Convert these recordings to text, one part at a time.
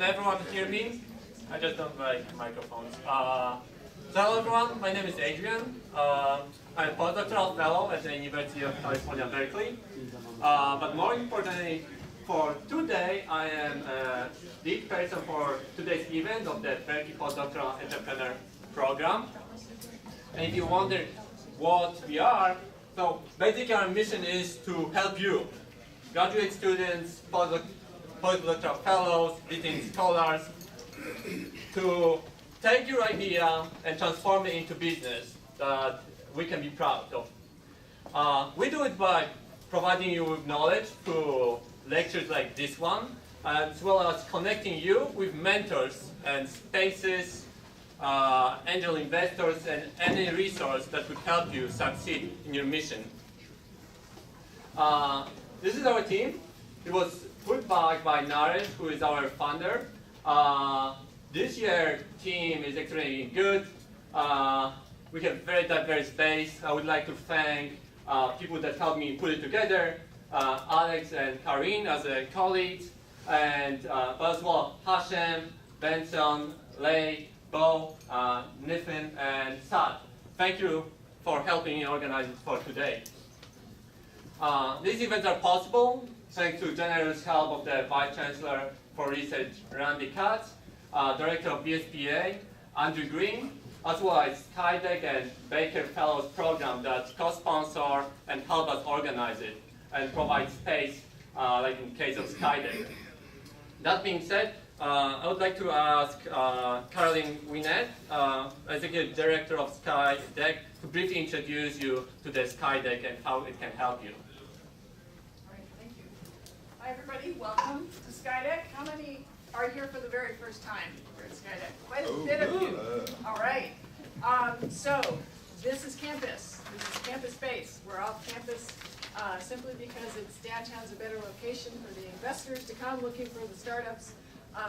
Can everyone hear me? I just don't like microphones. So hello everyone, my name is Adrian. I'm a postdoctoral fellow at the University of California, Berkeley. But more importantly, for today, I am a lead person for today's event of the Berkeley Postdoctoral Entrepreneur Program. And if you wonder what we are, so basically our mission is to help you, graduate students, postdoctoral fellows, visiting scholars, to take your idea and transform it into business that we can be proud of. We do it by providing you with knowledge through lectures like this one, as well as connecting you with mentors and spaces, angel investors, and any resource that would help you succeed in your mission. This is our team. It was put back by Naresh, who is our founder. This year, team is actually good. We have very diverse base. I would like to thank people that helped me put it together, Alex and Karin as a colleagues, and as well Hashem, Benson, Lei, Bo, Nifin, and Sad. Thank you for helping me organize it for today. These events are possible thanks to generous help of the Vice Chancellor for Research, Randy Katz, Director of BSPA, Andrew Green, as well as Skydeck and Baker Fellows Program that co-sponsor and help us organize it and provide space, like in case of Skydeck. That being said, I would like to ask Caroline Winnet, Executive Director of Skydeck, to briefly introduce you to the Skydeck and how it can help you. All right, thank you. Hi everybody, welcome to Skydeck. How many are here for the very first time here at Skydeck? Quite a bit of you. All right. So this is campus. This is campus space. We're off campus simply because downtown's a better location for the investors to come looking for the startups.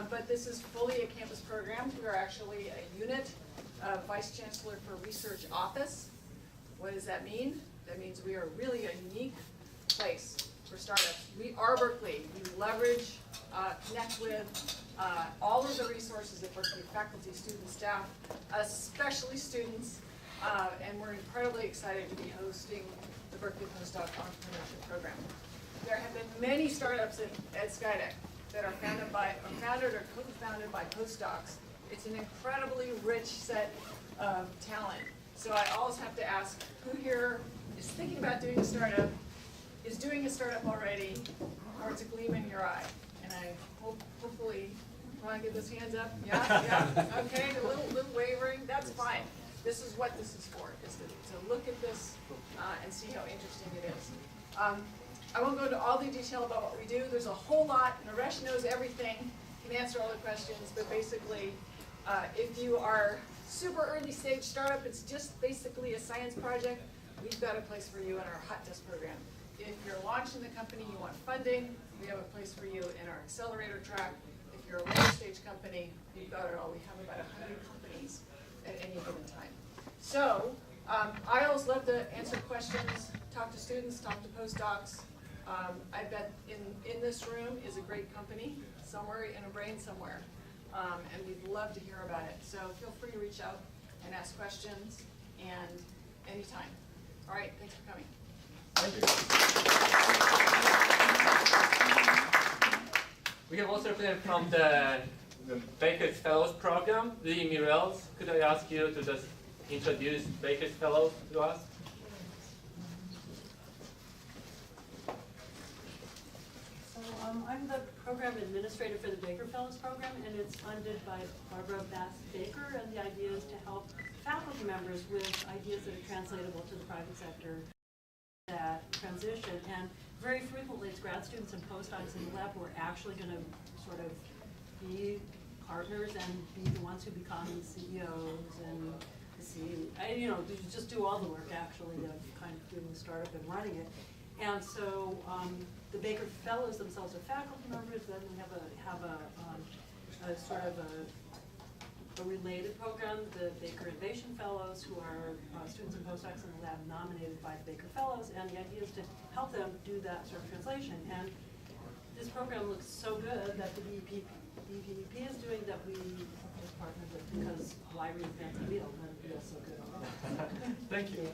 But this is fully a campus program. We are actually a unit, Vice Chancellor for Research Office. What does that mean? That means we are really a unique place for startups. We are Berkeley. We leverage, connect with all of the resources at Berkeley, faculty, students, staff, especially students, and we're incredibly excited to be hosting the Berkeley Postdoc Entrepreneurship Program. There have been many startups at Skydeck that are founded or co-founded by postdocs. It's an incredibly rich set of talent. So I always have to ask, who here is thinking about doing a startup, is doing a startup already, or it's a gleam in your eye? And I hopefully, want to get those hands up? Yeah. Okay, a little wavering, that's fine. This is what this is for, is to look at this and see how interesting it is. I won't go into all the detail about what we do. There's a whole lot. Naresh knows everything, can answer all the questions, but basically, if you are super early stage startup, it's just basically a science project, we've got a place for you in our hot desk program. If you're launching the company, you want funding, we have a place for you in our accelerator track. If you're a later stage company, we've got it all. We have about 100 companies at any given time. So, I always love to answer questions, talk to students, talk to postdocs. I bet in this room is a great company somewhere in a brain somewhere, and we'd love to hear about it. So feel free to reach out and ask questions, and anytime. All right, thanks for coming. Thank you. We have also been from the Baker's Fellows Program, Lee Mirels. Could I ask you to just introduce Baker's Fellows to us? I'm the program administrator for the Baker Fellows Program, and it's funded by Barbara Bass-Baker, and the idea is to help faculty members with ideas that are translatable to the private sector, that transition. And very frequently it's grad students and postdocs in the lab who are actually going to sort of be partners and be the ones who become CEOs and just do all the work actually of kind of doing the startup and running it. And so the Baker Fellows themselves are faculty members. Then we have a sort of a related program, the Baker Innovation Fellows, who are students and postdocs in the lab nominated by the Baker Fellows. And the idea is to help them do that sort of translation. And this program looks so good that the BPEP is partnered with, because why reinvent the wheel when it feels so good already? Thank you.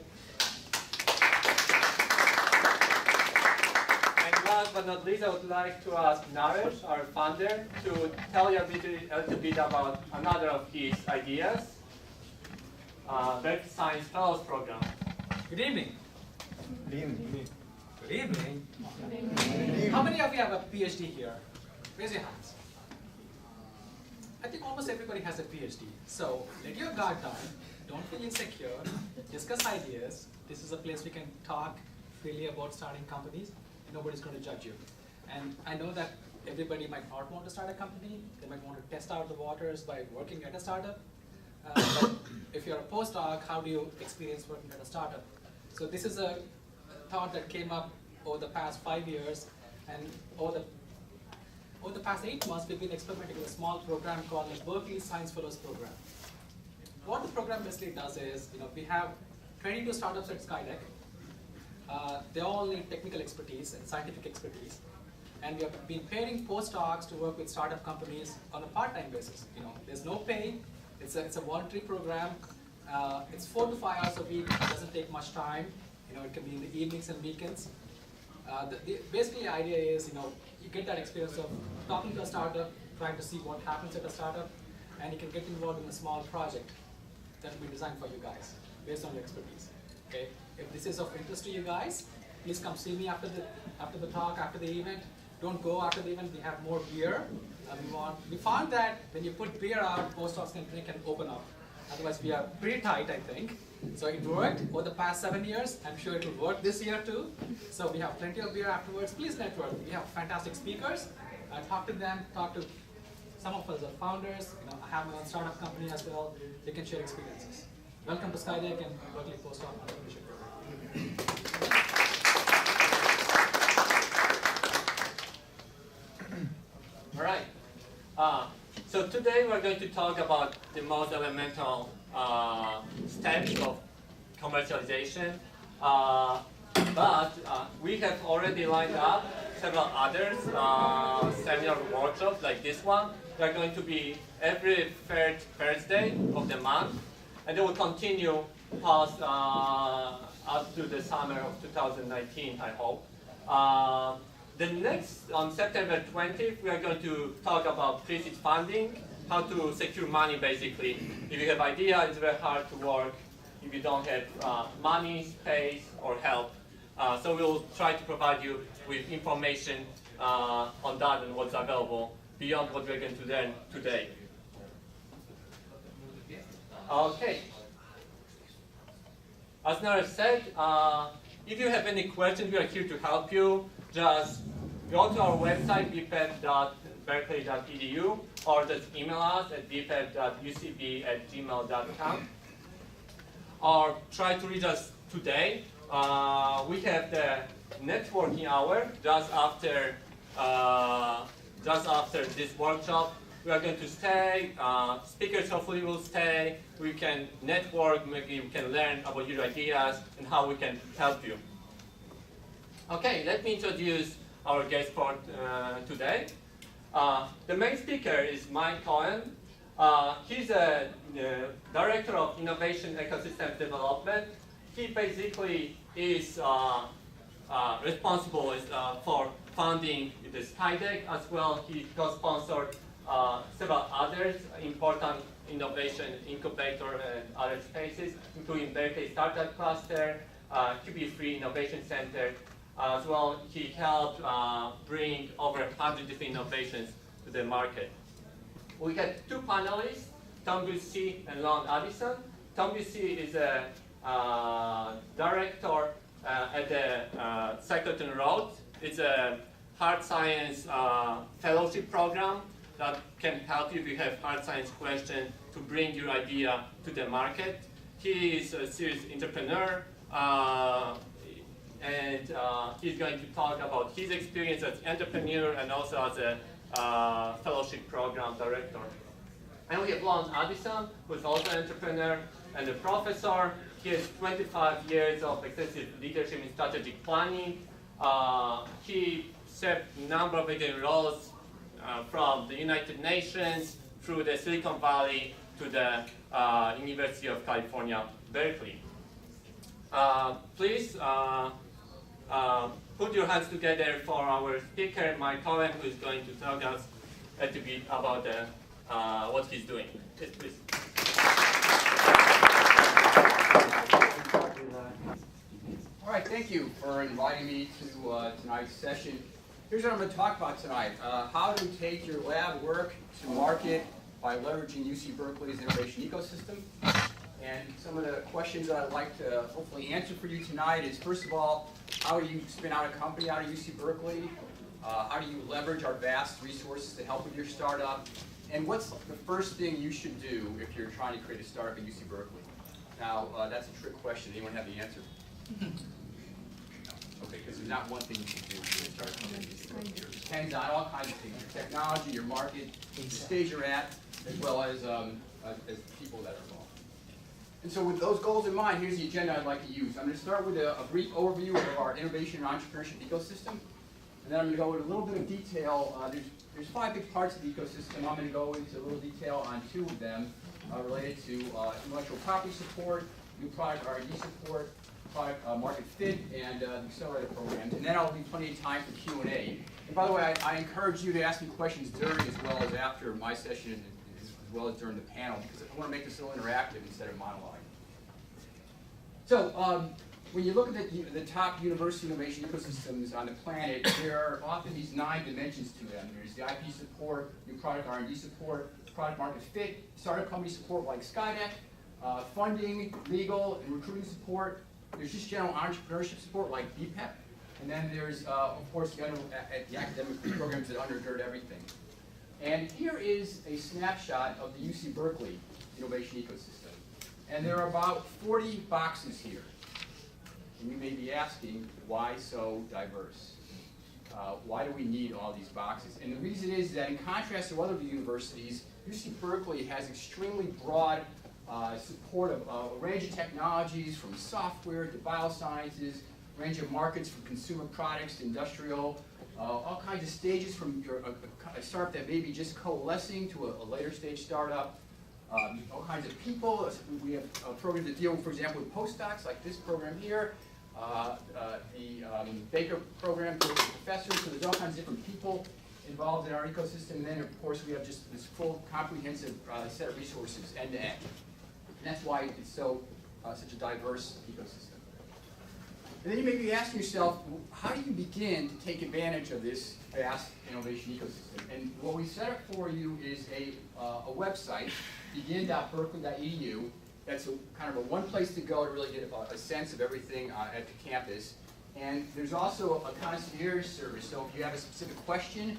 And last but not least, I would like to ask Naresh, our founder, to tell you a little bit about another of his ideas, Berkeley Science Fellows Program. Good evening. Good evening. Good evening. How many of you have a PhD here? Raise your hands. I think almost everybody has a PhD. So let your guard down. Don't feel insecure. Discuss ideas. This is a place we can talk freely about starting companies. Nobody's going to judge you. And I know that everybody might not want to start a company. They might want to test out the waters by working at a startup. But if you're a postdoc, how do you experience working at a startup? So this is a thought that came up over the past 5 years, and over the past 8 months, we've been experimenting with a small program called the Berkeley Science Fellows Program. What the program basically does is, we have 22 startups at Skydeck. They all need technical expertise and scientific expertise, and we have been pairing postdocs to work with startup companies on a part-time basis. There's no pay. It's a voluntary program. It's 4 to 5 hours a week. It doesn't take much time. It can be in the evenings and weekends. Basically, the idea is, you get that experience of talking to a startup, trying to see what happens at a startup, and you can get involved in a small project that will be designed for you guys based on your expertise. Okay? If this is of interest to you guys, please come see me after the talk, after the event. Don't go after the event. We have more beer. We found that when you put beer out, postdocs can drink and open up. Otherwise, we are pretty tight, I think. So it worked over the past 7 years. I'm sure it will work this year too. So we have plenty of beer afterwards. Please network. We have fantastic speakers. Talk to them. Talk to some of us are founders. I have my own startup company as well. They can share experiences. Welcome to Skydeck and Berkeley Postdoc Entrepreneurship Program. All right. So today we're going to talk about the most elemental steps of commercialization. But we have already lined up several others, seminar workshops like this one. They're going to be every third Thursday of the month, and they will continue past up to the summer of 2019, I hope. The next, on September 20th, we are going to talk about pre-seed funding, how to secure money basically. If you have idea, it's very hard to work if you don't have money, space, or help. So we'll try to provide you with information on that and what's available beyond what we're going to learn today. Okay. As Naresh said, if you have any questions, we are here to help you. Just go to our website, bpep.berkeley.edu, or just email us at bpep.ucb@gmail.com. Or try to reach us today. We have the networking hour just after this workshop. We are going to stay. Speakers hopefully will stay. We can network. Maybe we can learn about your ideas and how we can help you. Okay, let me introduce our guest for today. The main speaker is Mike Cohen. He's a director of innovation ecosystem development. He basically is responsible for funding the Skydeck as well. He co-sponsored several others important innovation incubator and other spaces, including Berkeley Startup Cluster, QB3 Innovation Center. As well, he helped bring over 100 different innovations to the market. We had 2 panelists, Tom Bussi and Lon Addison. Tom Bussi is a director at the Psychotron Road. It's a hard science fellowship program that can help you if you have hard science questions to bring your idea to the market. He is a serious entrepreneur. And he's going to talk about his experience as entrepreneur and also as a fellowship program director. And we have Lon Addison, who's also an entrepreneur and a professor. He has 25 years of extensive leadership in strategic planning. He served a number of roles from the United Nations through the Silicon Valley to the University of California, Berkeley. Please put your hands together for our speaker, Mike Cohen, who is going to talk us a little bit about what he's doing. Yes, please. All right, thank you for inviting me to tonight's session. Here's what I'm going to talk about tonight. How to take your lab work to market by leveraging UC Berkeley's innovation ecosystem. And some of the questions that I'd like to hopefully answer for you tonight is, first of all, how do you spin out a company out of UC Berkeley? How do you leverage our vast resources to help with your startup? And what's the first thing you should do if you're trying to create a startup at UC Berkeley? Now, that's a trick question. Anyone have the answer? Okay, because there's not one thing you can do to start a company. It depends on all kinds of things: your technology, your market, the stage you're at, as well as people that are involved. And so with those goals in mind, here's the agenda I'd like to use. I'm going to start with a brief overview of our innovation and entrepreneurship ecosystem. And then I'm going to go into a little bit of detail. There's 5 big parts of the ecosystem. I'm going to go into a little detail on 2 of them related to intellectual property support, new product R&D support, product market fit, and the accelerator programs. And then I'll leave plenty of time for Q&A. And by the way, I encourage you to ask me questions during as well as after my session, as well as during the panel, because I want to make this a little interactive instead of monologue. So when you look at the top university innovation ecosystems on the planet, there are often these 9 dimensions to them. There's the IP support, new product R&D support, product market fit, startup company support like Skydeck, funding, legal, and recruiting support. There's just general entrepreneurship support like BPEP. And then there's, of course, the academic programs that undergird everything. And here is a snapshot of the UC Berkeley innovation ecosystem. And there are about 40 boxes here. And you may be asking, why so diverse? Why do we need all these boxes? And the reason is that in contrast to other universities, UC Berkeley has extremely broad support of a range of technologies from software to biosciences, range of markets from consumer products to industrial, all kinds of stages from a startup that may be just coalescing to a later stage startup, all kinds of people. We have programs that deal, for example, with postdocs like this program here, the Baker program deals with professors, so there's all kinds of different people involved in our ecosystem. And then, of course, we have just this full, comprehensive set of resources end to end. And that's why it's such a diverse ecosystem. And then you may be asking yourself, how do you begin to take advantage of this vast innovation ecosystem? And what we set up for you is a website, begin.berkeley.edu. That's kind of a one place to go to really get a sense of everything at the campus. And there's also a concierge service. So if you have a specific question,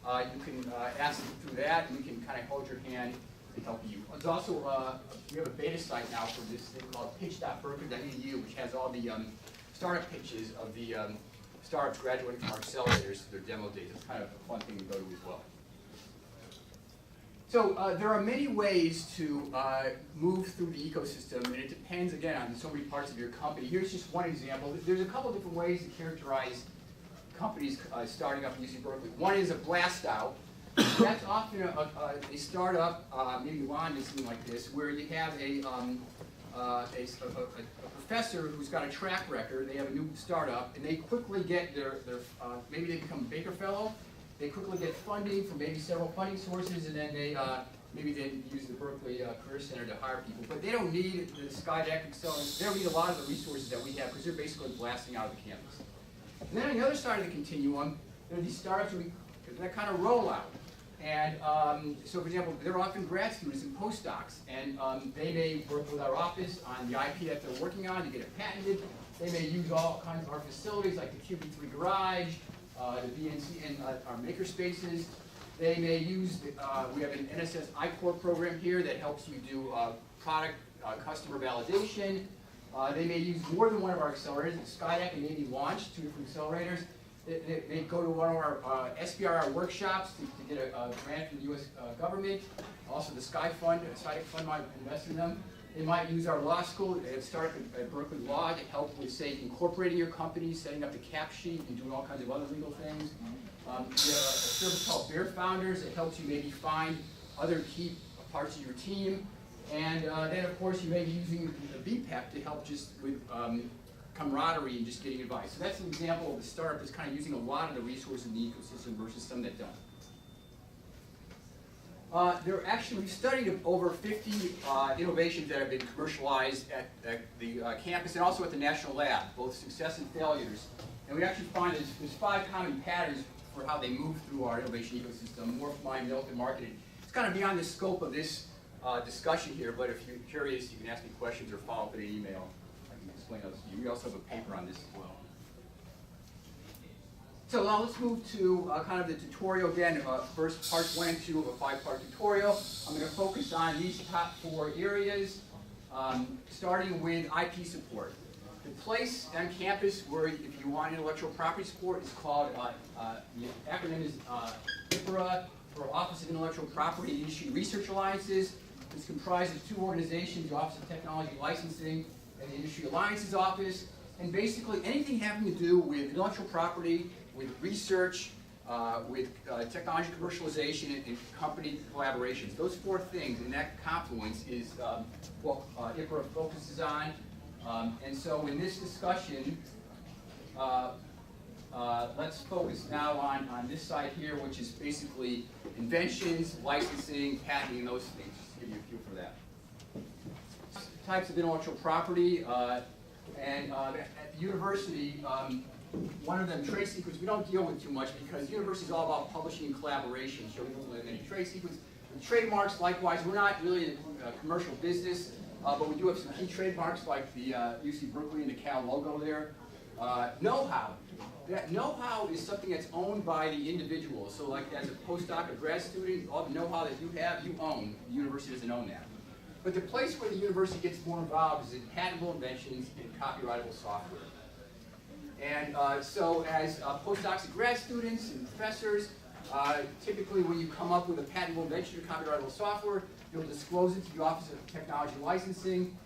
you can ask through that, and we can kind of hold your hand and help you. There's also, we have a beta site now for this thing called pitch.berkeley.edu, which has all the startup pitches of the startups graduating from our accelerators to their demo days. It's kind of a fun thing to go to as well. So there are many ways to move through the ecosystem, and it depends, again, on so many parts of your company. Here's just one example. There's a couple different ways to characterize companies starting up in UC Berkeley. One is a Blastout. That's often a startup, maybe Lon is something like this, where you have a professor who's got a track record. They have a new startup, and they quickly get their maybe they become a Baker Fellow. They quickly get funding from maybe several funding sources, and then they maybe they use the Berkeley Career Center to hire people. But they don't need the Skydeck accelerators. They don't need a lot of the resources that we have because they're basically blasting out of the campus. And then on the other side of the continuum, there are these startups that kind of roll out. And so, for example, they're often grad students and postdocs, and they may work with our office on the IP that they're working on to get it patented. They may use all kinds of our facilities like the QB3 garage, the BNC, and our maker spaces. They may use, we have an NSS iCore program here that helps you do product customer validation. They may use more than one of our accelerators. Skydeck and maybe launch 2 different accelerators. They go to one of our SBRR workshops to get a grant from the U.S. government. Also, the Skydeck Fund might invest in them. They might use our law school. They have started at Berkeley Law to help with, say, incorporating your company, setting up the cap sheet, and doing all kinds of other legal things. We have a service called Bear Founders that helps you maybe find other key parts of your team. And then, of course, you may be using the BPEP to help just with camaraderie and just getting advice. So that's an example of a startup that's kind of using a lot of the resources in the ecosystem versus some that don't. We've studied over 50 innovations that have been commercialized at the campus and also at the National Lab, both success and failures. And we actually find there's 5 common patterns for how they move through our innovation ecosystem: morph, mine, milk, and marketed. It's kind of beyond the scope of this discussion here, but if you're curious, you can ask me questions or follow up in an email. I can explain those to you. We also have a paper on this as well. So now let's move to kind of the tutorial again. First, parts 1 and 2 of a 5-part tutorial. I'm going to focus on these top 4 areas, starting with IP support. The place on campus where if you want intellectual property support is called, the acronym is IPRA, for Office of Intellectual Property and Industry Research Alliances. It's comprised of 2 organizations, the Office of Technology Licensing and the Industry Alliances Office. And basically anything having to do with intellectual property, with research, with technology commercialization and company collaborations. Those 4 things and that confluence is what IPRA focuses on. And so in this discussion, let's focus now on this side here, which is basically inventions, licensing, patenting, and those things. Just to give you a feel for that. Types of intellectual property, and at the university, one of them, trade secrets, we don't deal with too much because the university is all about publishing and collaboration, so we don't have any trade secrets. And trademarks, likewise, we're not really a commercial business, but we do have some key trademarks like the UC Berkeley and the Cal logo there. Know-how. That know-how is something that's owned by the individual. So like as a postdoc or grad student, all the know-how that you have, you own. The university doesn't own that. But the place where the university gets more involved is in patentable inventions and copyrightable software. And so as postdocs and grad students and professors, typically when you come up with a patentable invention or copyrightable software, you'll disclose it to the Office of Technology Licensing,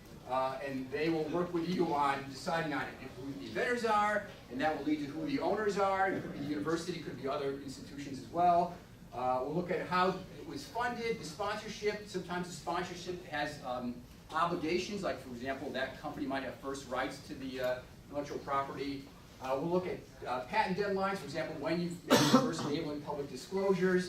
and they will work with you on deciding on who the inventors are, and that will lead to who the owners are. It could be the university, it could be other institutions as well. We'll look at how it was funded, the sponsorship. Sometimes the sponsorship has obligations, like for example, that company might have first rights to the intellectual property. We'll look at patent deadlines, for example, when you've been first enabling public disclosures.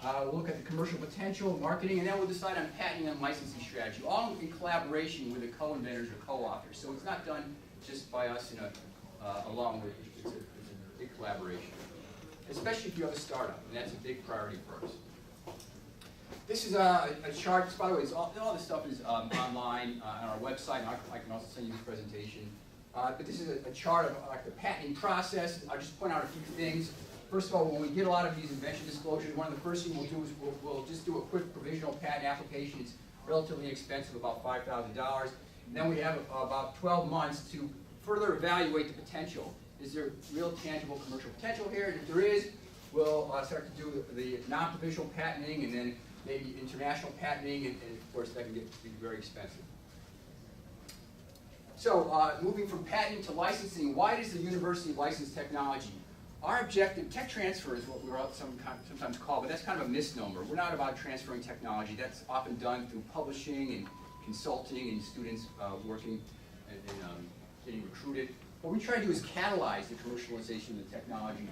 We'll look at the commercial potential, marketing, and then we'll decide on patenting and licensing strategy, all in collaboration with the co-inventors or co-authors. So it's not done just by us alone. It's a big collaboration, especially if you have a startup, and that's a big priority for us. This is a chart. By the way, all this stuff is online on our website, and I can also send you this presentation. But this is a chart of like the patenting process. I'll just point out a few things. First of all, when we get a lot of these invention disclosures, one of the first things we'll do is we'll just do a quick provisional patent application. It's relatively inexpensive, about $5,000. Then we have about 12 months to further evaluate the potential. Is there real tangible commercial potential here? And if there is, we'll start to do the non-provisional patenting and then maybe international patenting, and of course that can be very expensive. So moving from patenting to licensing, why does the university license technology? Our objective, tech transfer is what we're sometimes called, but that's kind of a misnomer. We're not about transferring technology. That's often done through publishing and consulting and students working and getting recruited. What we try to do is catalyze the commercialization of the technology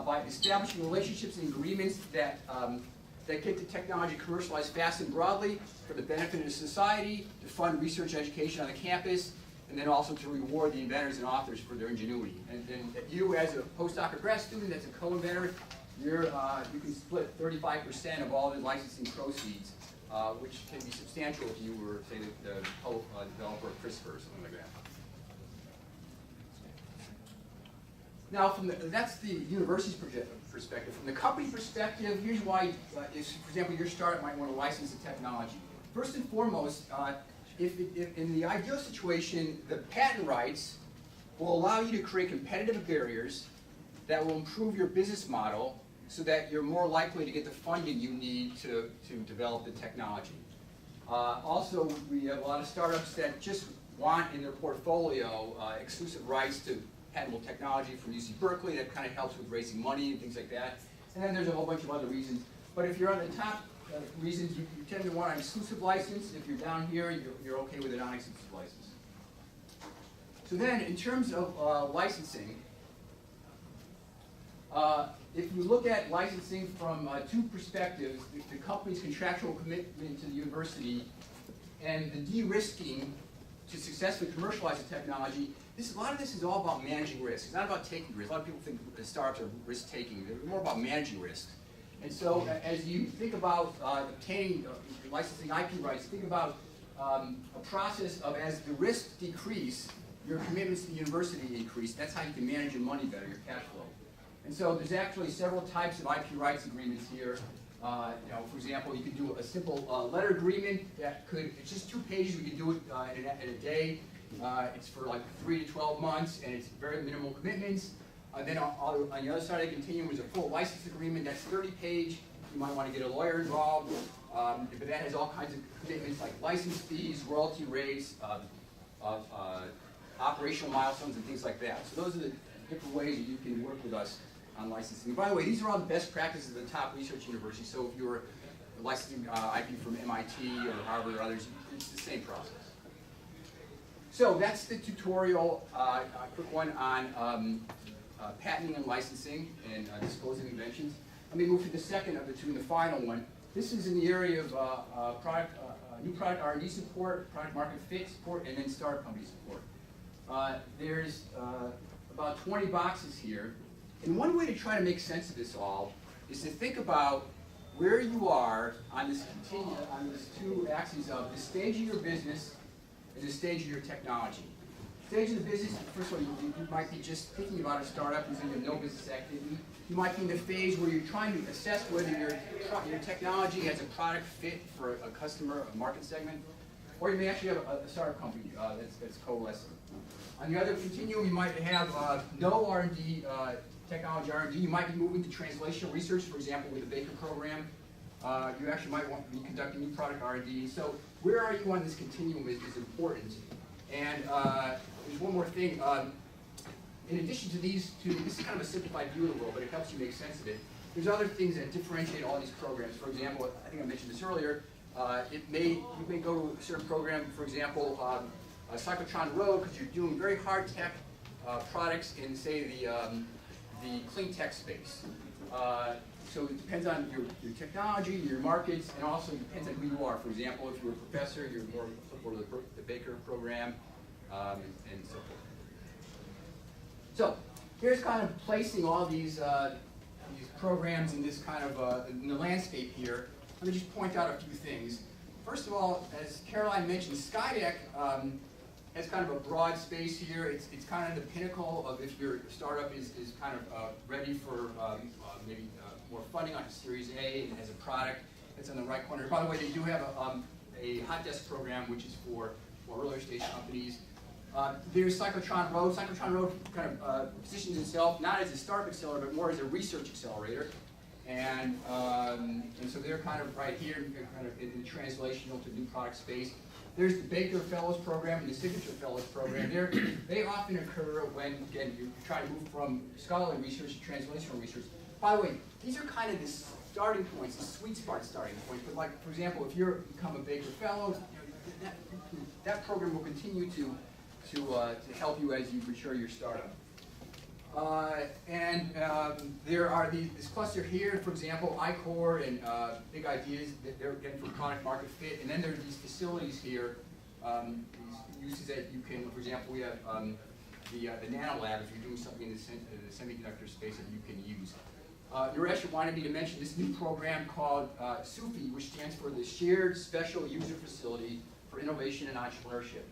by establishing relationships and agreements that get the technology commercialized fast and broadly for the benefit of society, to fund research education on the campus, and then also to reward the inventors and authors for their ingenuity. And you, as a postdoc or grad student, as a co-inventor, you can split 35% of all the licensing proceeds, which can be substantial if you were, say, the developer of CRISPR or something like that. Now, that's the university's perspective. From the company perspective, here's why, for example, your startup might want to license the technology. First and foremost, if in the ideal situation, the patent rights will allow you to create competitive barriers that will improve your business model so that you're more likely to get the funding you need to develop the technology. Also, we have a lot of startups that just want in their portfolio exclusive rights to patentable technology from UC Berkeley that kind of helps with raising money and things like that. And then there's a whole bunch of other reasons. But if you're on the top reasons, you tend to want an exclusive license. If you're down here, you're okay with a non-exclusive license. So then, in terms of licensing, if you look at licensing from two perspectives, the company's contractual commitment to the university and the de-risking to successfully commercialize the technology, a lot of this is all about managing risk. It's not about taking risk. A lot of people think startups are risk-taking. They're more about managing risk. And so as you think about obtaining licensing IP rights, think about a process of as the risks decrease, your commitments to the university increase. That's how you can manage your money better, your cash flow. And so there's actually several types of IP rights agreements here. For example, you could do a simple letter agreement that it's just 2 pages. We could do it in a day. It's for like 3 to 12 months, and it's very minimal commitments. Then on the other side of the continuum is a full license agreement. That's 30-page. You might want to get a lawyer involved, but that has all kinds of commitments like license fees, royalty rates, operational milestones, and things like that. So those are the different ways that you can work with us on licensing. By the way, these are all the best practices of the top research universities. So if you're licensing IP from MIT or Harvard or others, it's the same process. So that's the tutorial, a quick one on patenting and licensing and disclosing inventions. Let me move to the second of the two, and the final one. This is in the area of new product R&D support, product market fit support, and then startup company support. There's about 20 boxes here. And one way to try to make sense of this all is to think about where you are on this on these two axes of the stage of your business and the stage of your technology. Stage of the business, first of all, you might be just thinking about a startup and you have no business activity. You might be in the phase where you're trying to assess whether your technology has a product fit for a customer, a market segment, or you may actually have a startup company that's coalescing. On the other continuum, you might have no R&D, technology R&D. You might be moving to translational research, for example, with the Baker program. You actually might want to be conducting new product R&D. So where are you on this continuum is important. And there's one more thing. In addition to these two, this is kind of a simplified view of the world, but it helps you make sense of it. There's other things that differentiate all these programs. For example, I think I mentioned this earlier, you may go to a certain program, for example, Psychotron Road, because you're doing very hard tech products in, say, the clean tech space. So it depends on your technology, your markets, and also it depends on who you are. For example, if you're a professor, you're more applicable to the Baker program, and so forth. So here's kind of placing all these programs in this kind of in the landscape here. Let me just point out a few things. First of all, as Caroline mentioned, Skydeck has kind of a broad space here. It's kind of the pinnacle of if your startup is kind of ready for maybe more funding on Series A and has a product that's on the right corner. By the way, they do have a hot desk program which is for earlier stage companies. There's Psychotron Road. Psychotron Road kind of positions itself not as a startup accelerator, but more as a research accelerator. And so they're kind of right here, kind of in the translational to new product space. There's the Baker Fellows Program and the Signature Fellows Program. They often occur when, again, you're trying to move from scholarly research to translational research. By the way, these are kind of the starting points, the sweet spot starting points. But like, for example, if you become a Baker Fellow, that program will continue to help you as you mature your startup. There are this cluster here, for example, iCore and Big Ideas, they're getting for product market fit. And then there are these facilities here, these uses that you can, for example, we have the nano lab if you're doing something in the semiconductor space that you can use. Naresh wanted me to mention this new program called SUFI, which stands for the Shared Special User Facility for Innovation and Entrepreneurship.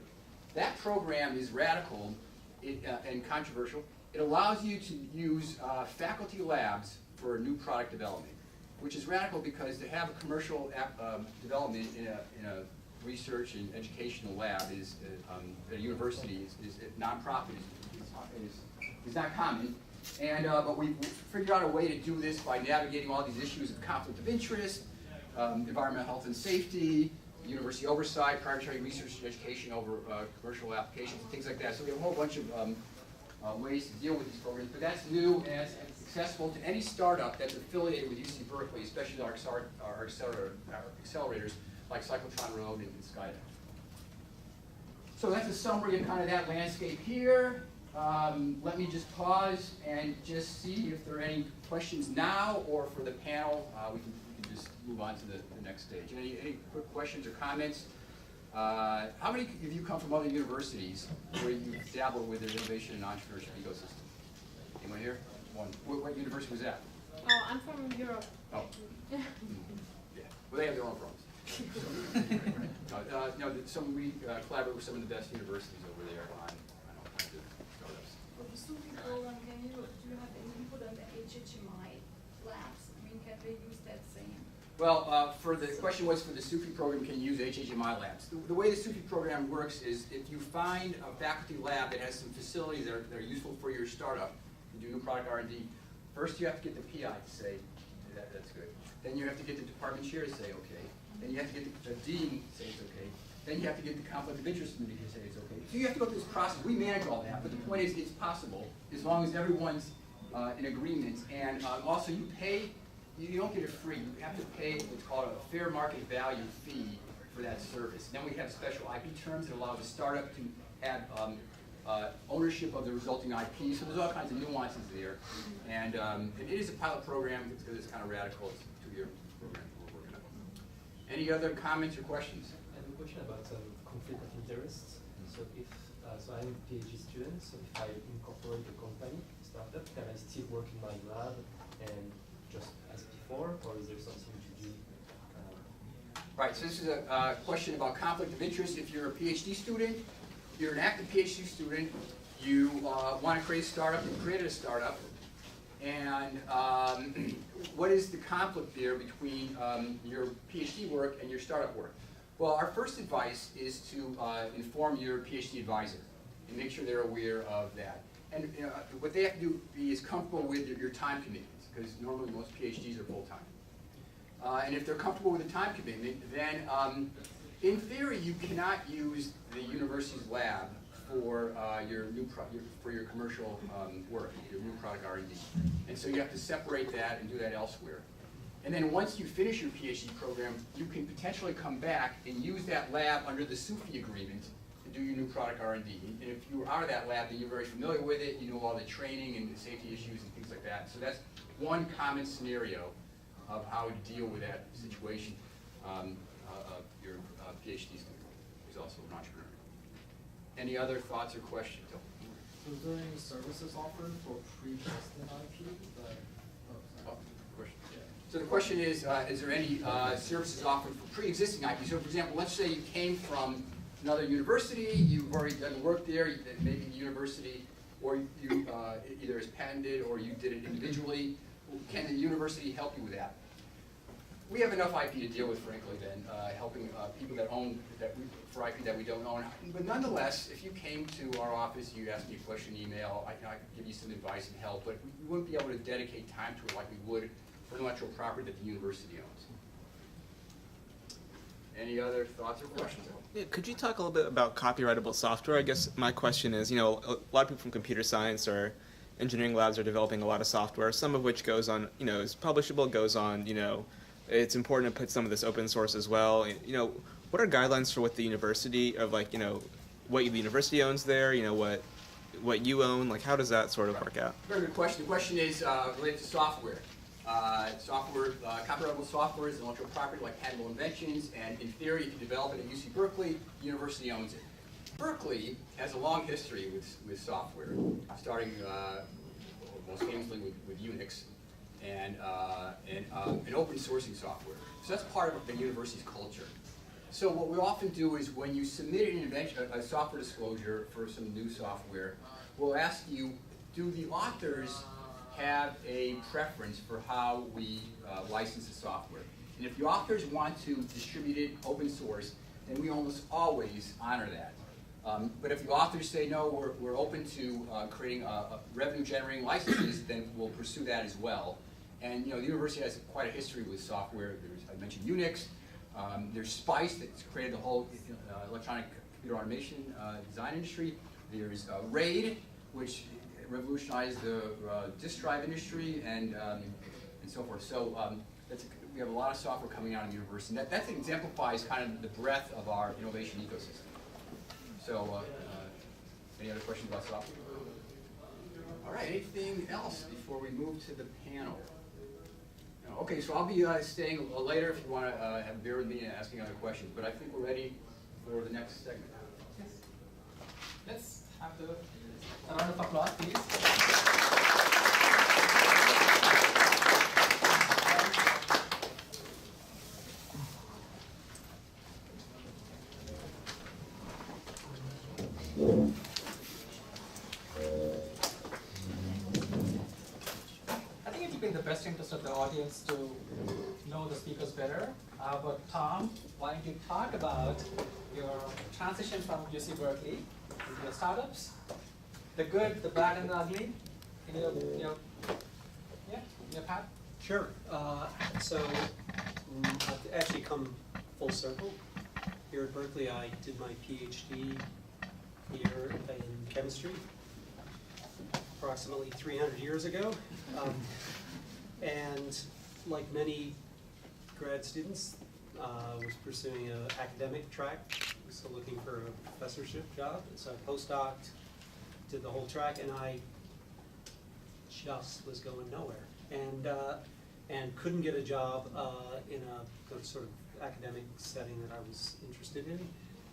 That program is radical and controversial. It allows you to use faculty labs for new product development, which is radical because to have a commercial development in a research and educational lab is at a university is nonprofit is not common. And but we figured out a way to do this by navigating all these issues of conflict of interest, environmental health and safety, university oversight, proprietary research and education over commercial applications, and things like that. So we have a whole bunch of ways to deal with these programs, but that's new, and it's accessible to any startup that's affiliated with UC Berkeley, especially our accelerators like Psychotron Road and Skydeck. So that's a summary of kind of that landscape here. Let me just pause and just see if there are any questions now, or for the panel, we can just move on to the next stage. Any quick questions or comments? How many of you come from other universities where you dabbled with the innovation and entrepreneurship ecosystem? Anyone here? One. What university was that? Oh, I'm from Europe. Oh. Yeah. Well, they have their own problems. No, we collaborate with some of the best universities over there on all kinds of startups. For the SUFI program, do you have any input on the HHMI labs? I mean, can they use that same? Well, for the question was for the SUFI program, can you use HHMI labs? The way the SUFI program works is if you find a faculty lab that has some facilities that are useful for your startup, you do new product R&D, first you have to get the PI to say that's good. Then you have to get the department chair to say okay. Then you have to get the dean to say it's okay. Then you have to get the conflict of interest committee to say it's okay. So you have to go through this process. We manage all that, but the point is it's possible as long as everyone's in agreement. And also you pay, you don't get it free. You have to pay what's called a fair market value fee for that service. Then we have special IP terms that allow the startup to have ownership of the resulting IP. So there's all kinds of nuances there. And it is a pilot program because it's kind of radical. It's a 2-year program we're working on. Any other comments or questions? I have a question about conflict of interests. So if so I'm a PhD student, so if I incorporate a company, startup, can I still work in my lab and just as before, or is there something to do? Right, so this is a question about conflict of interest. If you're a PhD student, you're an active PhD student, you want to create a startup, you've created a startup, and what is the conflict there between your PhD work and your startup work? Well, our first advice is to inform your PhD advisor and make sure they're aware of that. And what they have to do is comfortable with your time commitments, because normally most PhDs are full-time. And if they're comfortable with the time commitment, then in theory you cannot use the university's lab for your commercial work, your new product R&D. And so you have to separate that and do that elsewhere. And then once you finish your PhD program, you can potentially come back and use that lab under the SUFI agreement to do your new product R&D. And if you are that lab, then you're very familiar with it, you know all the training and the safety issues and things like that. So that's one common scenario of how to deal with that situation of your PhD student, who's also an entrepreneur. Any other thoughts or questions? So is there any services offered for pre-tested IP? So the question is there any services offered for pre-existing IP? So for example, let's say you came from another university, you've already done work there, maybe the university, or you either is patented or you did it individually. Can the university help you with that? We have enough IP to deal with, frankly, than helping people that own for IP that we don't own. But nonetheless, if you came to our office, you asked me a question, email, I could give you some advice and help, but we wouldn't be able to dedicate time to it like we would for intellectual property that the university owns. Any other thoughts or questions? Yeah, could you talk a little bit about copyrightable software? I guess my question is, a lot of people from computer science or engineering labs are developing a lot of software, some of which goes on, is publishable, goes on, it's important to put some of this open source as well. What are guidelines for what the university of what the university owns there, what you own, how does that sort of work out? Very good question. The question is related to software. Copyrightable software is intellectual property like patentable inventions, and in theory, if you develop it at UC Berkeley, the university owns it. Berkeley has a long history with software, starting most famously with Unix and open sourcing software. So that's part of the university's culture. So what we often do is when you submit an invention, a software disclosure for some new software, we'll ask you, do the authors have a preference for how we license the software? And if the authors want to distribute it open source, then we almost always honor that. But if the authors say, no, we're open to creating revenue-generating licenses, then we'll pursue that as well. And the university has quite a history with software. I mentioned Unix. There's SPICE that's created the whole electronic computer automation design industry. There's RAID, which revolutionize the disk drive industry and so forth. So we have a lot of software coming out of the university. And that exemplifies kind of the breadth of our innovation ecosystem. So any other questions about software? All right, anything else before we move to the panel? No, okay, so I'll be staying a little later if you want to have a beer with me and asking other questions. But I think we're ready for the next segment. Yes. Let's have a round of applause, please. I think it would be in the best interest of the audience to know the speakers better. But Tom, why don't you talk about your transition from UC Berkeley into your startups, the good, the bad, and the ugly in your path? Sure. So I've actually come full circle. Here at Berkeley, I did my PhD here in chemistry approximately 300 years ago. And like many grad students, was pursuing an academic track, so looking for a professorship job. And so I postdoced, did the whole track, and I just was going nowhere. And couldn't get a job in a sort of academic setting that I was interested in.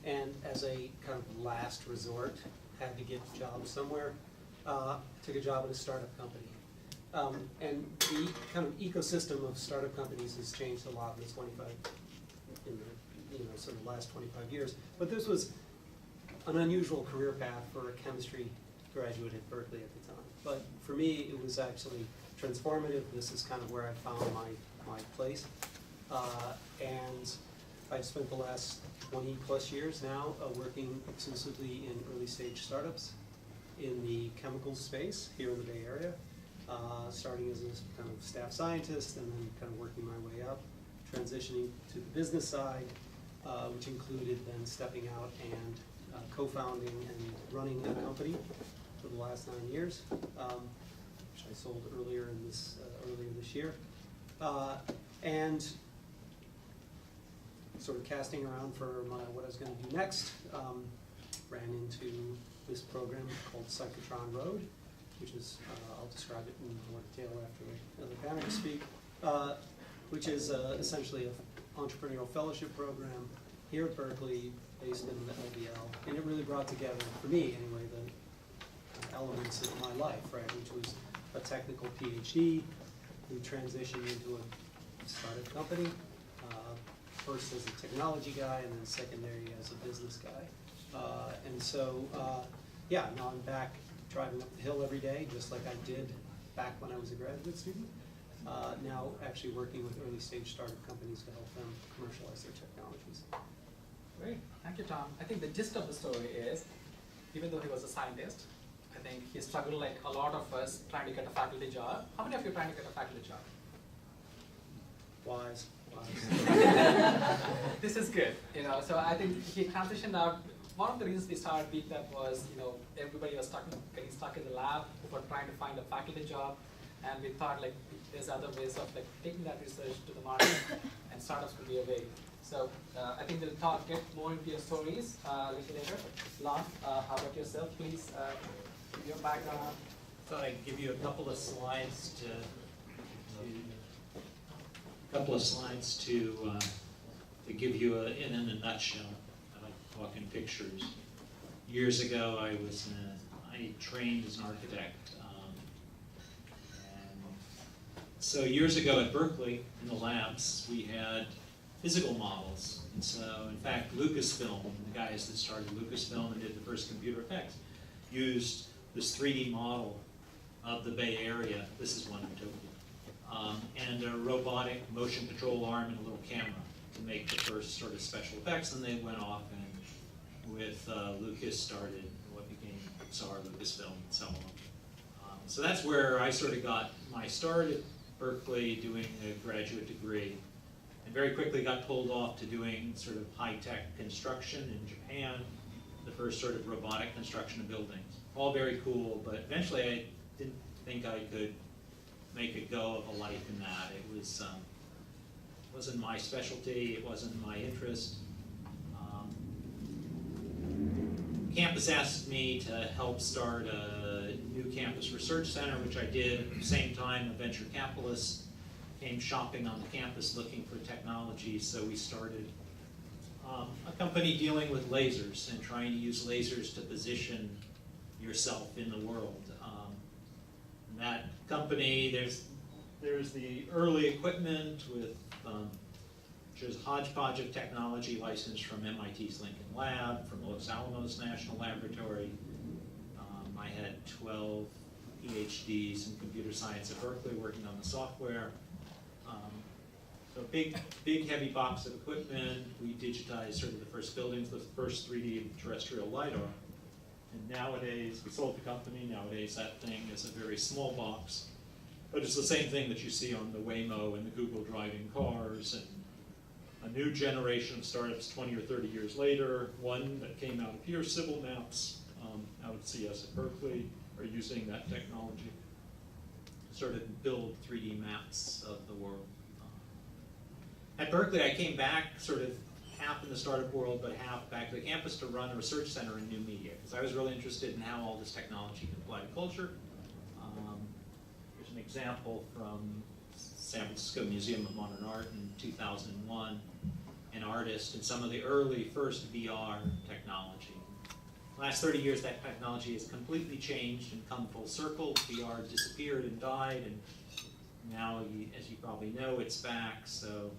And as a kind of last resort, had to get a job somewhere, took a job at a startup company. And the kind of ecosystem of startup companies has changed a lot in the sort of last 25 years. But this was an unusual career path for a chemistry graduate at Berkeley at the time. But for me, it was actually transformative. This is kind of where I found my place. And I've spent the last 20 plus years now working exclusively in early stage startups in the chemical space here in the Bay Area. Starting as a kind of staff scientist and then kind of working my way up, transitioning to the business side, which included then stepping out and co-founding and running a company for the last 9 years, which I sold earlier this year. And sort of casting around for what I was going to do next, ran into this program called Psychotron Road, which is, I'll describe it in more detail after the panelists speak, which is essentially an entrepreneurial fellowship program here at Berkeley, based in the LBL. And it really brought together, for me anyway, the elements of my life, right, which was a technical PhD, who transitioned into a startup company, first as a technology guy and then secondary as a business guy. And so, yeah, now I'm back driving up the hill every day, just like I did back when I was a graduate student. Now actually working with early stage startup companies to help them commercialize their technologies. Great, thank you, Tom. I think the gist of the story is, even though he was a scientist, I think he struggled like a lot of us trying to get a faculty job. How many of you are trying to get a faculty job? Wise. This is good, so I think he transitioned out. One of the reasons we started BPEP was, everybody was getting stuck in the lab for trying to find a faculty job, and we thought like there's other ways of like taking that research to the market, and startups could be a way. So I think we'll get more into your stories a little later. Lon, how about yourself? Please give your background. Thought I'd give you a couple of slides to give you in a nutshell. I like to talk in pictures. Years ago, I trained as an architect. And so years ago at Berkeley, in the labs, we had physical models. And so, in fact, Lucasfilm, the guys that started Lucasfilm and did the first computer effects, used this 3D model of the Bay Area. This is one in Tokyo. And a robotic motion control arm and a little camera to make the first sort of special effects. And they went off and with Lucas started what became Pixar, Lucasfilm, and so on. So that's where I sort of got my start at Berkeley doing a graduate degree. And very quickly got pulled off to doing sort of high-tech construction in Japan, the first sort of robotic construction of buildings. all very cool, but eventually I didn't think I could make a go of a life in that. It was, wasn't my specialty, it wasn't my interest. Campus asked me to help start a new campus research center, which I did. At the same time, a venture capitalist came shopping on the campus looking for technology, so we started a company dealing with lasers and trying to use lasers to position yourself in the world. And that company, there's the early equipment with just hodgepodge of technology licensed from MIT's Lincoln Lab, from Los Alamos National Laboratory. I had 12 PhDs in computer science at Berkeley working on the software. So big heavy box of equipment. We digitized sort of the first buildings, the first 3D terrestrial LiDAR. And nowadays, we sold the company, nowadays that thing is a very small box. But it's the same thing that you see on the Waymo and the Google driving cars, and a new generation of startups 20 or 30 years later. One that came out of here, Civil Maps, out at CS at Berkeley, are using that technology to sort of build 3D maps of the world. At Berkeley, I came back sort of half in the startup world, but half back to the campus to run a research center in new media, because I was really interested in how all this technology can apply to culture. Here's an example from San Francisco Museum of Modern Art in 2001, an artist and some of the early first VR technology. Last 30 years, that technology has completely changed and come full circle. VR disappeared and died, and now, as you probably know, it's back. So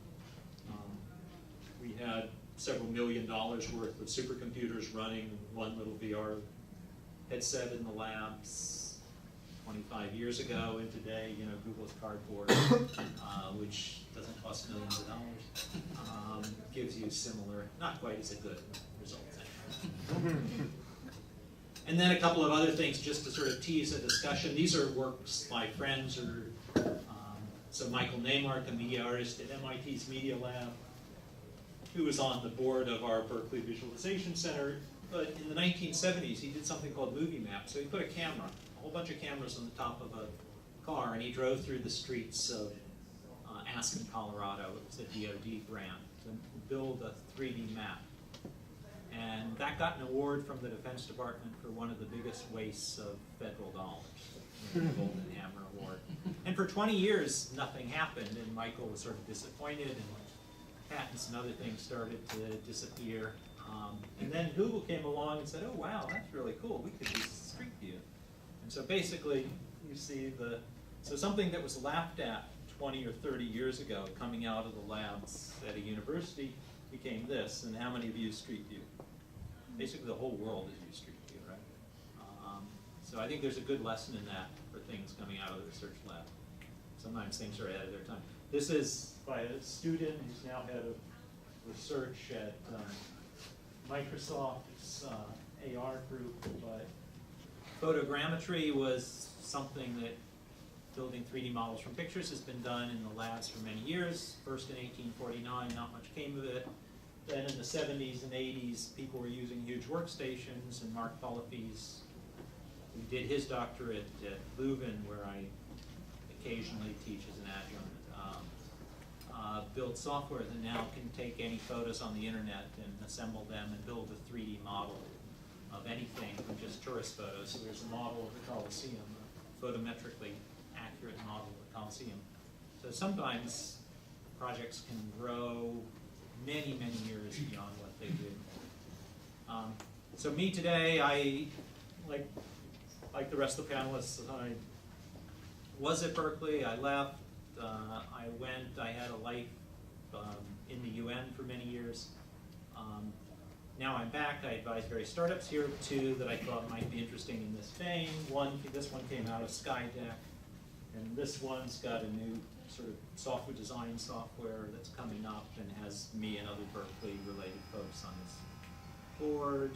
we had several $1 million worth of supercomputers running one little VR headset in the labs 25 years ago, and today, you know, Google's Cardboard, which doesn't cost millions of dollars, gives you similar, not quite as good results. And then a couple of other things just to sort of tease a discussion. These are works by friends, so Michael Neymar, a media artist at MIT's Media Lab, who was on the board of our Berkeley Visualization Center. But in the 1970s, he did something called movie map. So he put a camera, a whole bunch of cameras on the top of a car, and he drove through the streets of Aspen, Colorado. It was a DoD grant to build a 3D map. And that got an award from the Defense Department for one of the biggest wastes of federal dollars, the Golden Hammer Award. And for 20 years, nothing happened, and Michael was sort of disappointed, and patents and other things started to disappear. And then Google came along and said, oh wow, that's really cool, we could use Street View. And so basically, you see so something that was laughed at 20 or 30 years ago coming out of the labs at a university became this, and how many of you use Street View? Basically the whole world has used Street View, right? So I think there's a good lesson in that for things coming out of the research lab. Sometimes things are ahead of their time. This is by a student who's now head of research at Microsoft's AR group, but photogrammetry was something that building 3D models from pictures has been done in the labs for many years. First in 1849, not much came of it. Then in the 70s and 80s, people were using huge workstations, and Mark Polyphes, who did his doctorate at Leuven, where I occasionally teach as an adjunct, built software that now can take any photos on the internet and assemble them and build a 3D model of anything from just tourist photos. So there's a model of the Colosseum, a photometrically accurate model of the Colosseum. So sometimes projects can grow many, many years beyond what they do. So me today, I, like the rest of the panelists, I was at Berkeley, I left, I had a life in the UN for many years. Now I'm back, I advise various startups here, two that I thought might be interesting in this vein. This one came out of Skydeck, and this one's got a new sort of software design software that's coming up and has me and other Berkeley-related folks on this board.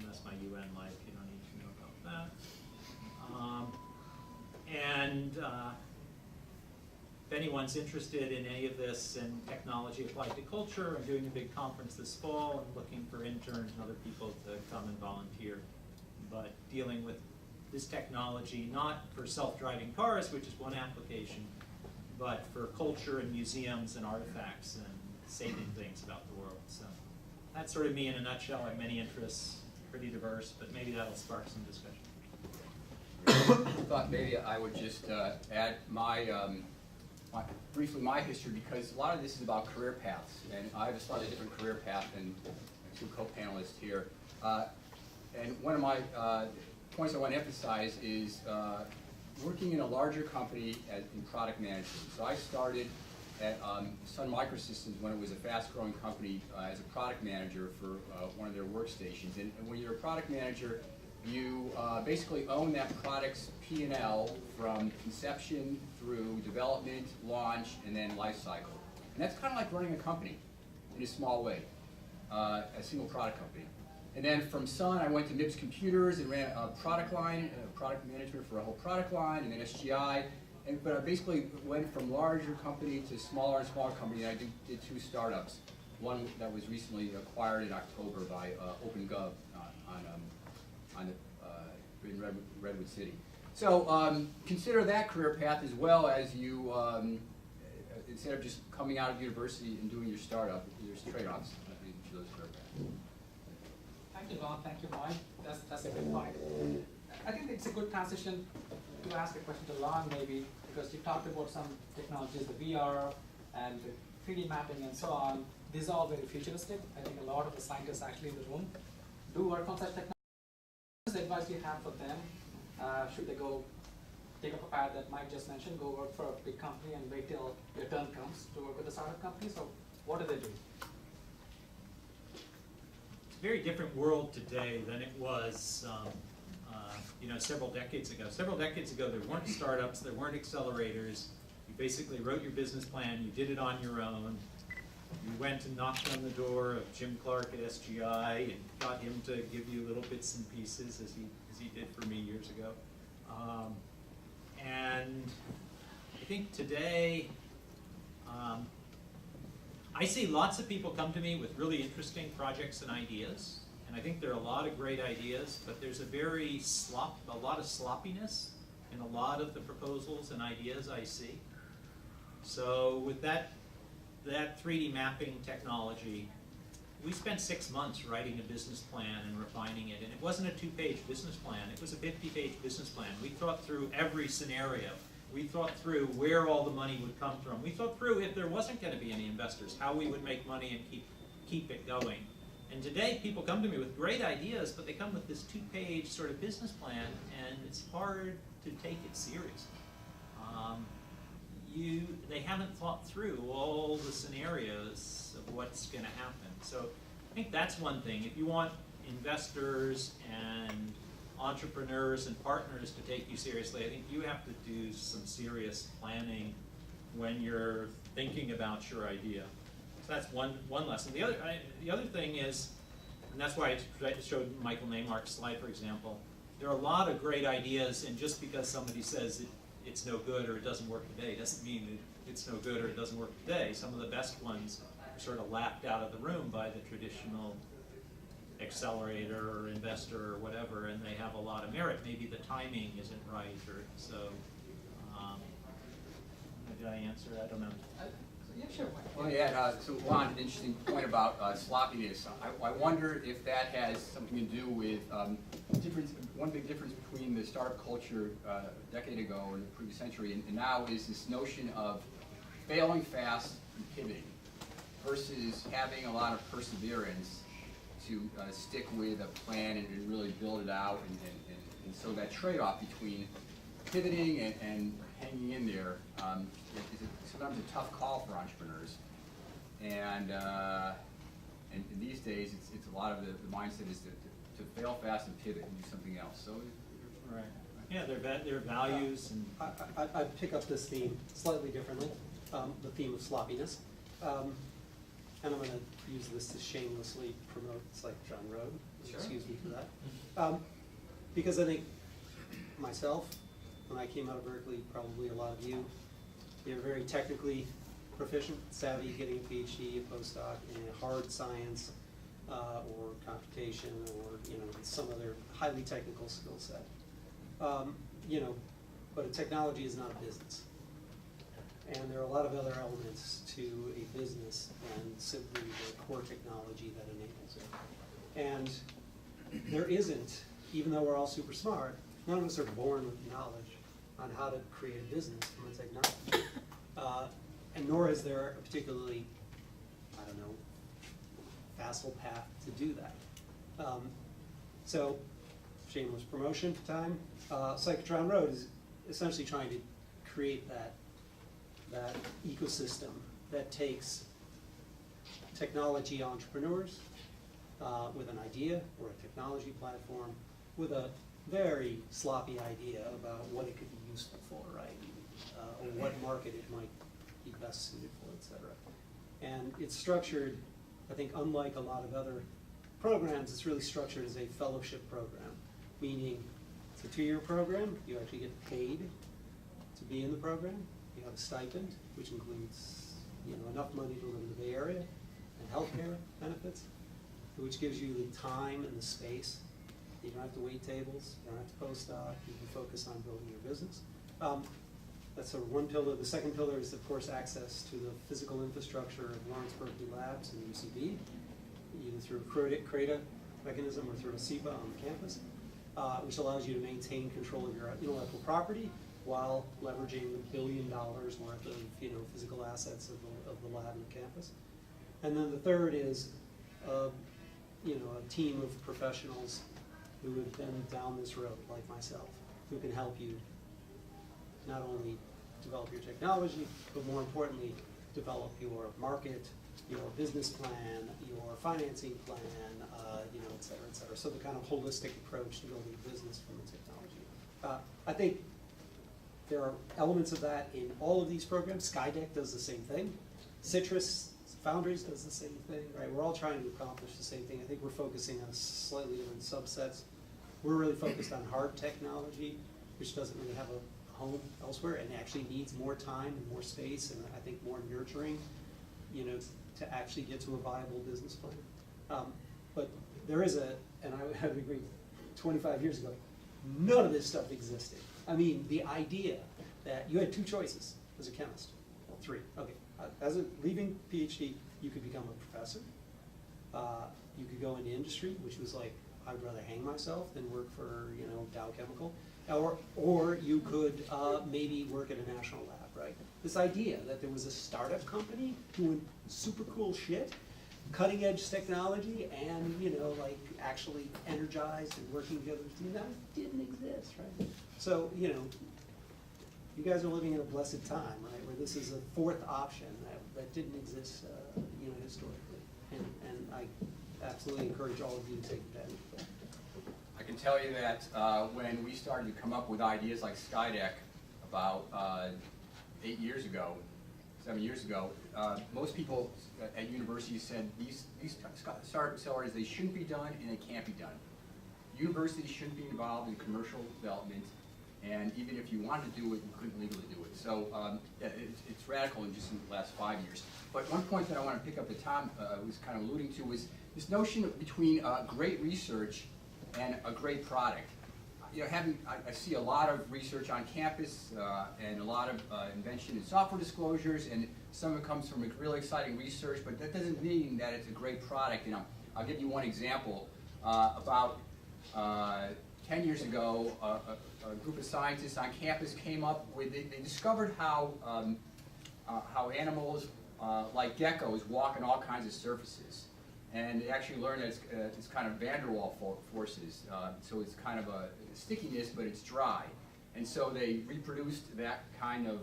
That's my UN life, you don't need to know about that. If anyone's interested in any of this and technology applied to culture, I'm doing a big conference this fall and looking for interns and other people to come and volunteer. but dealing with this technology not for self-driving cars, which is one application, but for culture and museums and artifacts and saving things about the world. So that's sort of me in a nutshell. I have many interests, pretty diverse, but maybe that'll spark some discussion. I thought maybe I would just add briefly my history, because a lot of this is about career paths, and I have a slightly different career path than my two co-panelists here. And one of my points I want to emphasize is working in a larger company in product management. So I started at Sun Microsystems when it was a fast-growing company as a product manager for one of their workstations. And when you're a product manager, you basically own that product's P&L from conception through development, launch, and then life cycle. And that's kind of like running a company in a small way, a single product company. And then from Sun, I went to MIPS Computers and ran a product line, product management for a whole product line, and then SGI. But I basically went from larger company to smaller and smaller company, and I did two startups. One that was recently acquired in October by OpenGov in Redwood City. So consider that career path as well as you, instead of just coming out of university and doing your startup, there's trade-offs in each of those career paths. Thank you, Ron. Thank you, Mike. That's a good point. I think it's a good transition to ask a question to Lon, maybe, because you talked about some technologies, the VR and the 3D mapping and so on. These are all very futuristic. I think a lot of the scientists actually in the room do work on such technologies. What is the advice you have for them? Should they go take up a path that Mike just mentioned, go work for a big company and wait till your turn comes to work with a startup company? So what do they do? It's a very different world today than it was several decades ago. Several decades ago, there weren't startups, there weren't accelerators. You basically wrote your business plan, you did it on your own. You went and knocked on the door of Jim Clark at SGI and got him to give you little bits and pieces, as he did for me years ago. And I think today, I see lots of people come to me with really interesting projects and ideas. And I think there are a lot of great ideas, but there's a lot of sloppiness in a lot of the proposals and ideas I see. So with that 3D mapping technology, we spent 6 months writing a business plan and refining it. And it wasn't a 2-page business plan, it was a 50-page business plan. We thought through every scenario. We thought through where all the money would come from. We thought through if there wasn't going to be any investors, how we would make money and keep it going. And today, people come to me with great ideas, but they come with this 2-page sort of business plan, and it's hard to take it seriously. They haven't thought through all the scenarios of what's going to happen. So I think that's one thing. If you want investors and entrepreneurs and partners to take you seriously, I think you have to do some serious planning when you're thinking about your idea. So that's one lesson. The other thing is, and that's why I showed Michael Neymark's slide, for example, there are a lot of great ideas, and just because somebody says it's no good or it doesn't work today doesn't mean that it's no good or it doesn't work today. Some of the best ones are sort of laughed out of the room by the traditional accelerator or investor or whatever, and they have a lot of merit. Maybe the timing isn't right, or so. Did I answer? I don't know. Yeah, sure. Well, yeah, so Juan, an interesting point about sloppiness. I wonder if that has something to do with one big difference between the startup culture a decade ago or the previous century and now is this notion of failing fast and pivoting versus having a lot of perseverance to stick with a plan and really build it out. And so that trade-off between pivoting and hanging in there is sometimes a tough call for entrepreneurs. And these days, it's a lot of the mindset is to fail fast and pivot and do something else. So, right. Yeah, their values. And I pick up this theme slightly differently, the theme of sloppiness. And I'm going to use this to shamelessly promote Psychotron Road. Sure. Excuse me for that. Because I think myself, when I came out of Berkeley, probably a lot of you, you're very technically proficient, savvy, getting a PhD, a postdoc in hard science or education or, you know, some other highly technical skill set. You know, but technology is not a business. And there are a lot of other elements to a business than simply the core technology that enables it. And there isn't, even though we're all super smart, none of us are born with knowledge on how to create a business from a technology. And nor is there a particularly, I don't know, facile path to do that. So, shameless promotion time. Psychotron Road is essentially trying to create that ecosystem that takes technology entrepreneurs with an idea or a technology platform with a very sloppy idea about what it could be useful for, right? Or what market it might be best suited for, et cetera. And it's structured, I think, unlike a lot of other programs, it's really structured as a fellowship program, meaning it's a 2-year program. You actually get paid to be in the program. You have a stipend, which includes, you know, enough money to live in the Bay Area and healthcare benefits, which gives you the time and the space. You don't have to wait tables. You don't have to postdoc. You can focus on building your business. That's sort of one pillar. The second pillar is, of course, access to the physical infrastructure of Lawrence Berkeley Labs and UCB, either through a CRADA mechanism or through a SEPA on the campus, which allows you to maintain control of your intellectual property while leveraging the $1 billion worth of, you know, physical assets of the lab and the campus. And then the third is, you know, a team of professionals who have been down this road, like myself, who can help you not only develop your technology, but more importantly, develop your market, your business plan, your financing plan, you know, et cetera, et cetera. So the kind of holistic approach to building a business from the technology. I think there are elements of that in all of these programs. Skydeck does the same thing. Citrus Foundries does the same thing, right? We're all trying to accomplish the same thing. I think we're focusing on slightly different subsets. We're really focused on hard technology, which doesn't really have a home elsewhere and actually needs more time and more space and I think more nurturing, you know, to actually get to a viable business plan. But there is and I would agree, 25 years ago, none of this stuff existed. I mean, the idea that you had 2 choices as a chemist, 3, okay. As a leaving PhD, you could become a professor. You could go into industry, which was like, I'd rather hang myself than work for, you know, Dow Chemical. Or you could maybe work at a national lab, right? This idea that there was a startup company doing super cool shit, cutting edge technology, and, you know, like actually energized and working together, that didn't exist, right? So, you know, you guys are living in a blessed time, right, where this is a 4th option that didn't exist, you know, historically. And I absolutely encourage all of you to take advantage of that. I can tell you that when we started to come up with ideas like Skydeck about 7 years ago, most people at universities said these startup accelerators, they shouldn't be done and they can't be done. Universities shouldn't be involved in commercial development, and even if you wanted to do it, you couldn't legally do it. So yeah, it's radical in just in the last 5 years. But one point that I want to pick up that Tom was kind of alluding to was this notion of between great research and a great product. You know, I see a lot of research on campus and a lot of invention and software disclosures, and some of it comes from really exciting research, but that doesn't mean that it's a great product. You know, I'll give you one example. About 10 years ago, a group of scientists on campus came up with, they discovered how animals like geckos walk on all kinds of surfaces. And they actually learned that it's kind of van der Waals forces. So it's kind of a stickiness, but it's dry. And so they reproduced that kind of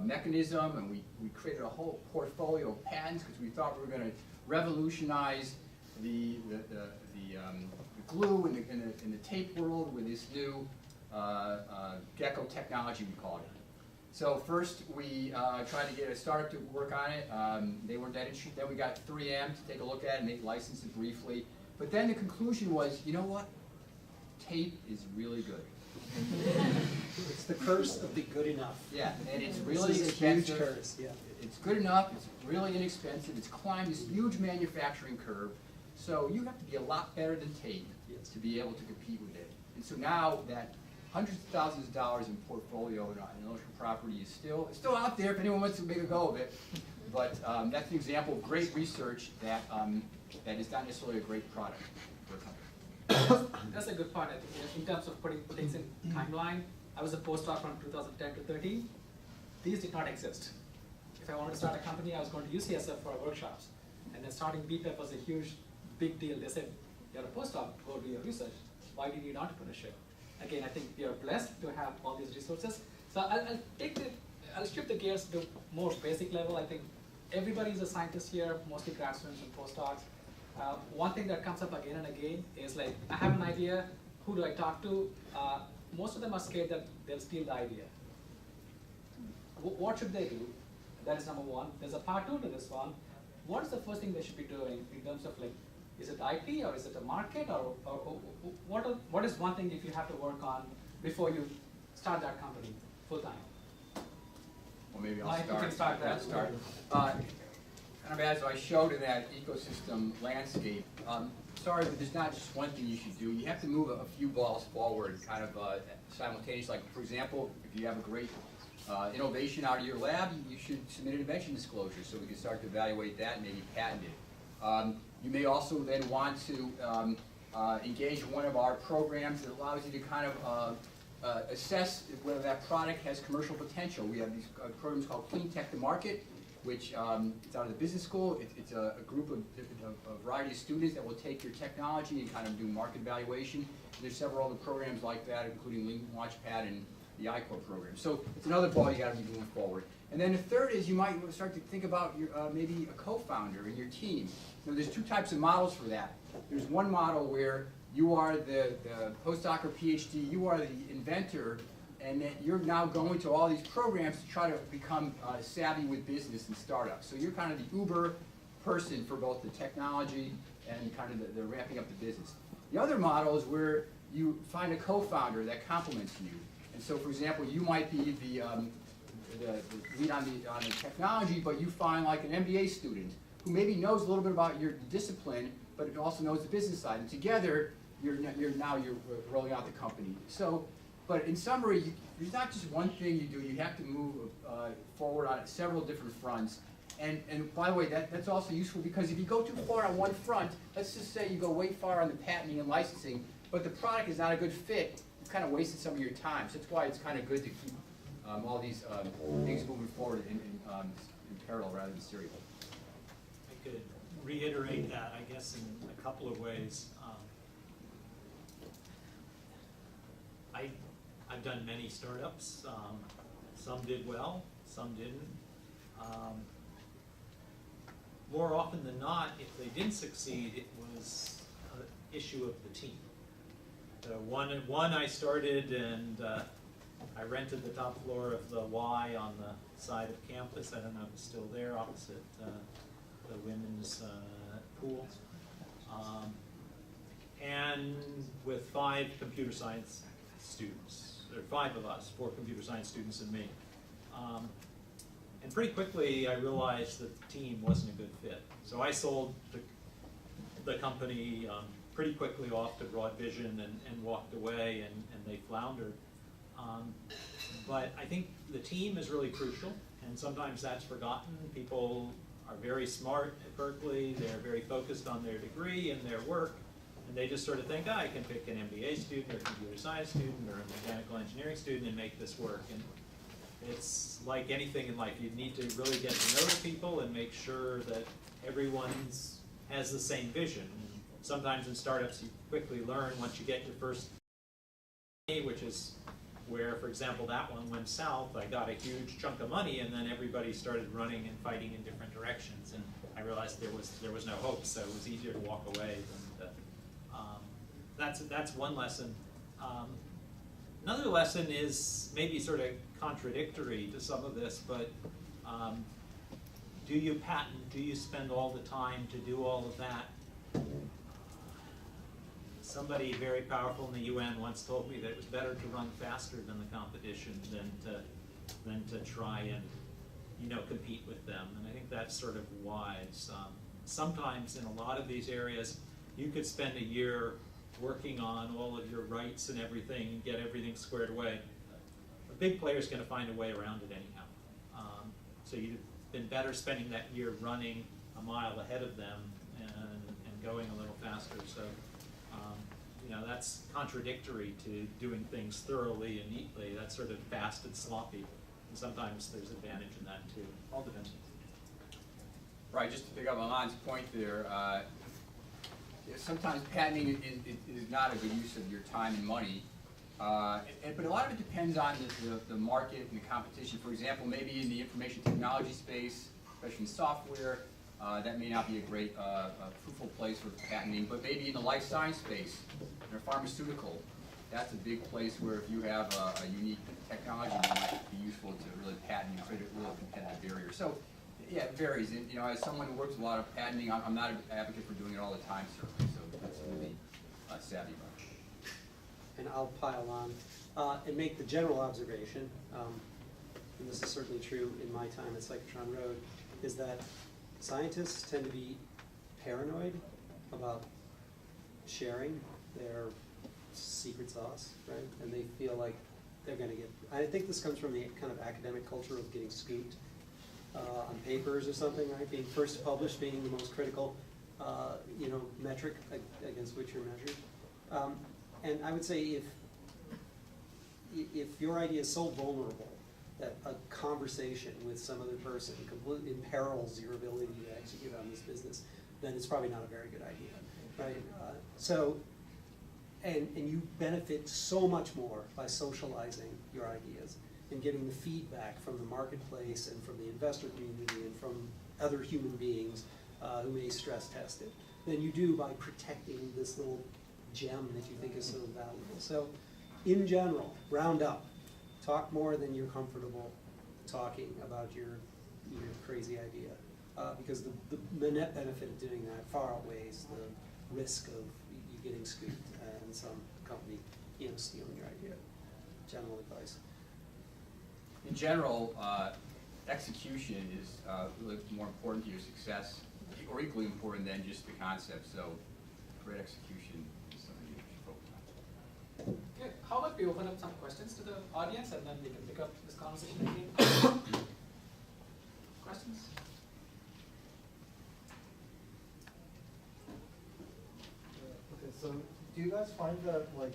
mechanism, and we created a whole portfolio of patents because we thought we were going to revolutionize the glue in the tape world with this new gecko technology, we called it. So first we tried to get a startup to work on it. They weren't that interested. Then we got 3M to take a look at it and maybe license it briefly. But then the conclusion was, you know what? Tape is really good. It's the curse of the good enough. Yeah, and it's really expensive. A huge curse, yeah. It's good enough, it's really inexpensive, it's climbed this huge manufacturing curve. So you have to be a lot better than tape to be able to compete with it. And so now that hundreds of thousands of dollars in portfolio and intellectual property is still out there if anyone wants to make a go of it. But that's an example of great research that that is not necessarily a great product for a company. That's a good point. I think, in terms of putting things in timeline, I was a postdoc from 2010 to 13. These did not exist. If I wanted to start a company, I was going to UCSF for workshops. And then starting BPEP was a huge, big deal. They said, you're a postdoc, go do your research. Why do you need entrepreneurship? Again, I think we are blessed to have all these resources. So I'll shift the gears to more basic level. I think everybody is a scientist here, mostly grad students and postdocs. One thing that comes up again and again is like, I have an idea, who do I talk to? Most of them are scared that they'll steal the idea. What should they do? That is number one. There's a part two to this one. What is the first thing they should be doing in terms of like, is it IP or is it a market or what is one thing if you have to work on before you start that company full time? Well, maybe Mike, you I'll can start. start that. Kind of as I showed in that ecosystem landscape, sorry, but there's not just one thing you should do. You have to move a few balls forward kind of simultaneously. Like, for example, if you have a great innovation out of your lab, you should submit an invention disclosure so we can start to evaluate that and maybe patent it. You may also then want to engage in one of our programs that allows you to kind of assess whether that product has commercial potential. We have these programs called Clean Tech to Market, which it's out of the business school. It's a group of a variety of students that will take your technology and kind of do market evaluation. And there's several other programs like that, including Lean Launchpad and the iCore program. So it's another ball you got to be moving forward. And then the third is you might start to think about your, maybe a co-founder in your team. So there's two types of models for that. There's one model where you are the postdoc or PhD, you are the inventor, and that you're now going to all these programs to try to become savvy with business and startups. So you're kind of the Uber person for both the technology and kind of the ramping up the business. The other model is where you find a co-founder that complements you. And so, for example, you might be the lead on the technology, but you find like an MBA student who maybe knows a little bit about your discipline, but it also knows the business side. And together, you're rolling out the company. So, but in summary, there's not just one thing you do. You have to move forward on several different fronts. And by the way, that's also useful because if you go too far on one front, let's just say you go way far on the patenting and licensing, but the product is not a good fit, you've kind of wasted some of your time. So that's why it's kind of good to keep all these things moving forward in parallel rather than serial. I could reiterate that, I guess, in a couple of ways. I've done many startups. Some did well, some didn't. More often than not, if they didn't succeed, it was an issue of the team. One I started and I rented the top floor of the Y on the side of campus. I don't know if it's still there, opposite the women's pool. And with 5 computer science students. There are 5 of us, 4 computer science students and me. And pretty quickly I realized that the team wasn't a good fit. So I sold the company pretty quickly off to Broad Vision and walked away, and they floundered. But I think the team is really crucial, and sometimes that's forgotten. People are very smart at Berkeley. They're very focused on their degree and their work. And they just sort of think, I can pick an MBA student or a computer science student or a mechanical engineering student and make this work. And it's like anything in life. You need to really get to know the people and make sure that everyone has the same vision. And sometimes in startups you quickly learn once you get your first, which is where, for example, that one went south. I got a huge chunk of money and then everybody started running and fighting in different directions. And I realized there was no hope, so it was easier to walk away than that's one lesson. Another lesson is maybe sort of contradictory to some of this, but do you patent? Do you spend all the time to do all of that? Somebody very powerful in the UN once told me that it was better to run faster than the competition than to try and compete with them. And I think that's sort of wise. Sometimes in a lot of these areas, you could spend a year working on all of your rights and everything and get everything squared away. A big player is going to find a way around it anyhow. So you've been better spending that year running a mile ahead of them and going a little faster. So you know, that's contradictory to doing things thoroughly and neatly. That's sort of fast and sloppy. And sometimes there's advantage in that too. All depends. Right, just to pick up on Lon's point there, sometimes patenting is not a good use of your time and money, but a lot of it depends on the market and the competition. For example, maybe in the information technology space, especially in software, that may not be a great fruitful place for patenting, but maybe in the life science space, or pharmaceutical, that's a big place where if you have a unique technology, it might be useful to really patent and create a real competitive barrier. So, yeah, it varies. And, you know, as someone who works with a lot of patenting, I'm not an advocate for doing it all the time, certainly. So that's really savvy about it. And I'll pile on and make the general observation, and this is certainly true in my time at Psychotron Road, is that scientists tend to be paranoid about sharing their secret sauce, right? And they feel like they're going to get, I think this comes from the kind of academic culture of getting scooped on papers or something, right? Being first published being the most critical, you know, metric against which you're measured. And I would say if your idea is so vulnerable that a conversation with some other person completely imperils your ability to execute on this business, then it's probably not a very good idea, right? And you benefit so much more by socializing your ideas and getting the feedback from the marketplace and from the investor community and from other human beings who may stress test it than you do by protecting this little gem that you think is so valuable. So in general, round up, talk more than you're comfortable talking about your crazy idea, because the net benefit of doing that far outweighs the risk of you getting scooped and some company, you know, stealing your idea. General advice. In general, execution is really more important to your success, or equally important than just the concept. So, great execution is something you should focus on. Okay, how about we open up some questions to the audience and then we can pick up this conversation again? Questions? Okay, so do you guys find that, like,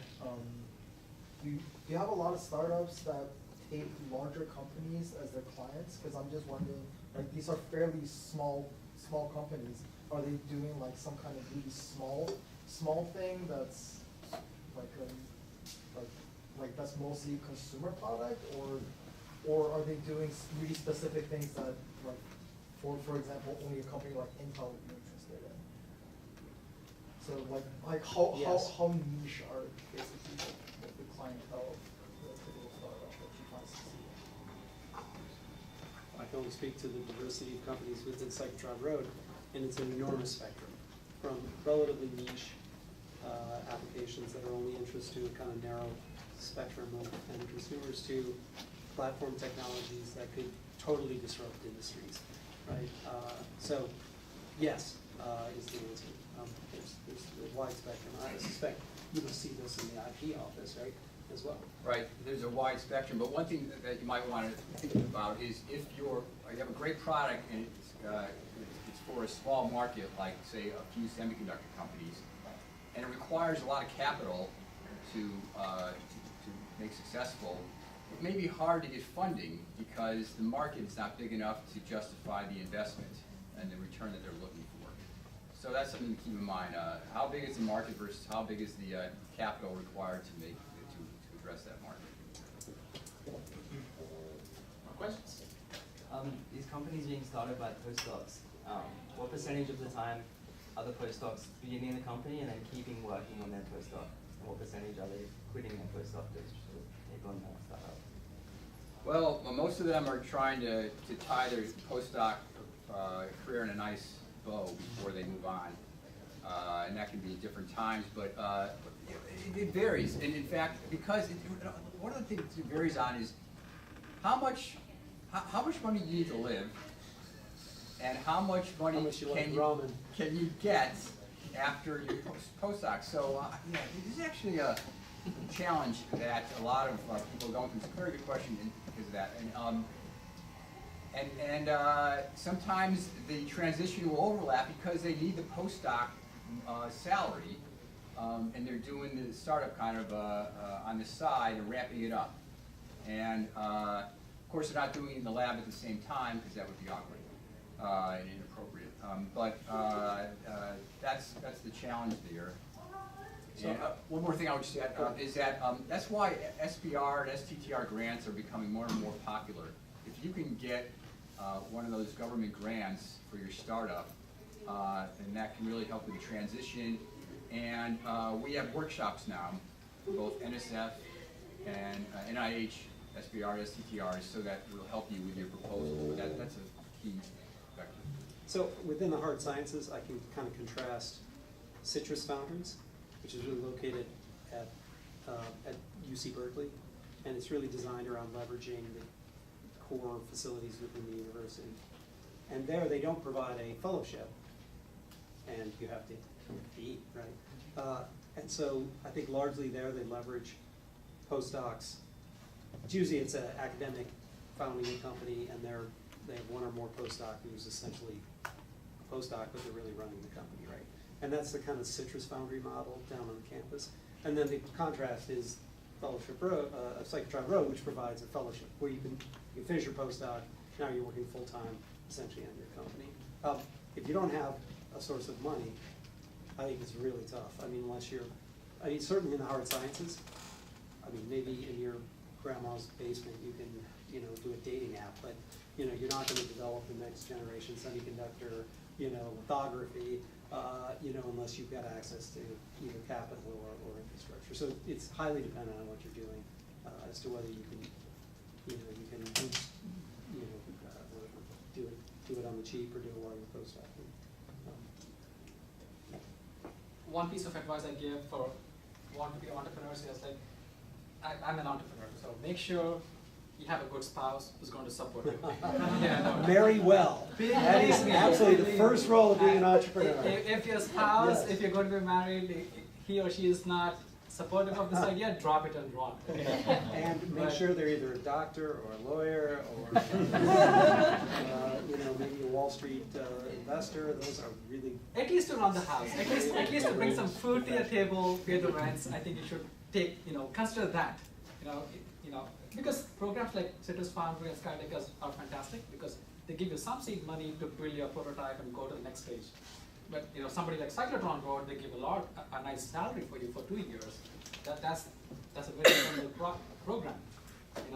do you have a lot of startups that take larger companies as their clients? Because I'm just wondering, like, these are fairly small companies. Are they doing like some kind of really small thing that's like that's mostly consumer product, or are they doing really specific things that, like, for example, only a company like Intel would be interested in? So like how niche are basically the clientele of the typical startup that you find succeed? I can only speak to the diversity of companies within Psychotron Road, and it's an enormous spectrum, from relatively niche applications that are only interest to a kind of narrow spectrum of end consumers to platform technologies that could totally disrupt industries, right? So, yes, is the answer. There's a wide spectrum. I suspect you will see this in the IP office, right, as well. Right, there's a wide spectrum, but one thing that you might want to think about is if you have a great product and it's for a small market, like say a few semiconductor companies, and it requires a lot of capital to make successful, it may be hard to get funding because the market is not big enough to justify the investment and the return that they're looking for. So that's something to keep in mind. How big is the market versus how big is the capital required to address that market? More questions? These companies being started by postdocs, what percentage of the time are the postdocs beginning in the company and then keeping working on their postdoc? And what percentage are they quitting their postdoc to take on their startup? Well, most of them are trying to tie their postdoc career in a nice bow before they move on. And that can be at different times, but it varies. And in fact, because one of the things it varies on is how much money you need to live, and how much money can you get, after your postdoc. So yeah, this is actually a challenge that a lot of people are going through. It's a very good question because of that. And sometimes the transition will overlap because they need the postdoc salary, and they're doing the startup kind of on the side and ramping it up. And of course, they're not doing it in the lab at the same time because that would be awkward and inappropriate. But that's the challenge there. So one more thing I would just add is that that's why SBR and STTR grants are becoming more and more popular. If you can get one of those government grants for your startup, then that can really help with the transition. And we have workshops now for both NSF and NIH, SBR, STTR, so that will help you with your proposal. But that's a key factor. So within the hard sciences, I can kind of contrast Citrus Foundries, which is really located at UC Berkeley, and it's really designed around leveraging the core facilities within the university. And there, they don't provide a fellowship, and you have to eat, right? And so I think largely there, they leverage postdocs. Usually it's an academic founding a company, and they have one or more postdoc who's essentially a postdoc, but they're really running the company, right? And that's the kind of Citrus Foundry model down on the campus. And then the contrast is Fellowship Road, Psychotron Road, which provides a fellowship where you can finish your postdoc, now you're working full-time essentially on your company. If you don't have a source of money, I think it's really tough. I mean, unless you're, certainly in the hard sciences, maybe in your grandma's basement you can, do a dating app, but, you're not going to develop the next generation semiconductor, lithography, unless you've got access to either capital or infrastructure. So it's highly dependent on what you're doing as to whether you can, do it on the cheap or do it while you're postdocing. One piece of advice I give for want to be entrepreneurs is like, I'm an entrepreneur, so make sure you have a good spouse who's going to support you. Marry well. That is absolutely the first role of being an entrepreneur. If your spouse, if you're going to be married, he or she is not supportive of this idea, drop it and run. And make sure they're either a doctor or a lawyer or maybe a Wall Street investor. Those are really at least to run the house. At least to bring some food to your table, pay the rents. I think you should take consider that. Because programs like Citrus Foundry and Skydeck are fantastic because they give you some seed money to build your prototype and go to the next stage. But somebody like Psychotron Road, they give a nice salary for you for 2 years. That's a very simple program.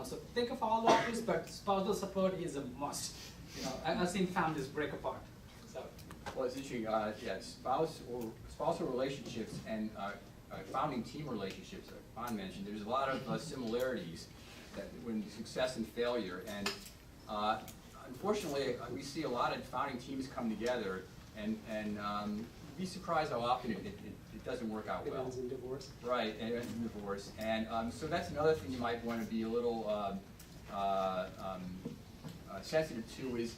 So think of all the options, but spousal support is a must. I've seen families break apart. So. Well, it's interesting. Spousal relationships and founding team relationships. Juan mentioned there's a lot of similarities that when success and failure, and unfortunately, we see a lot of founding teams come together. And be surprised how often it doesn't work out well. It ends in divorce. Right, and it ends in divorce. And so that's another thing you might want to be a little sensitive to is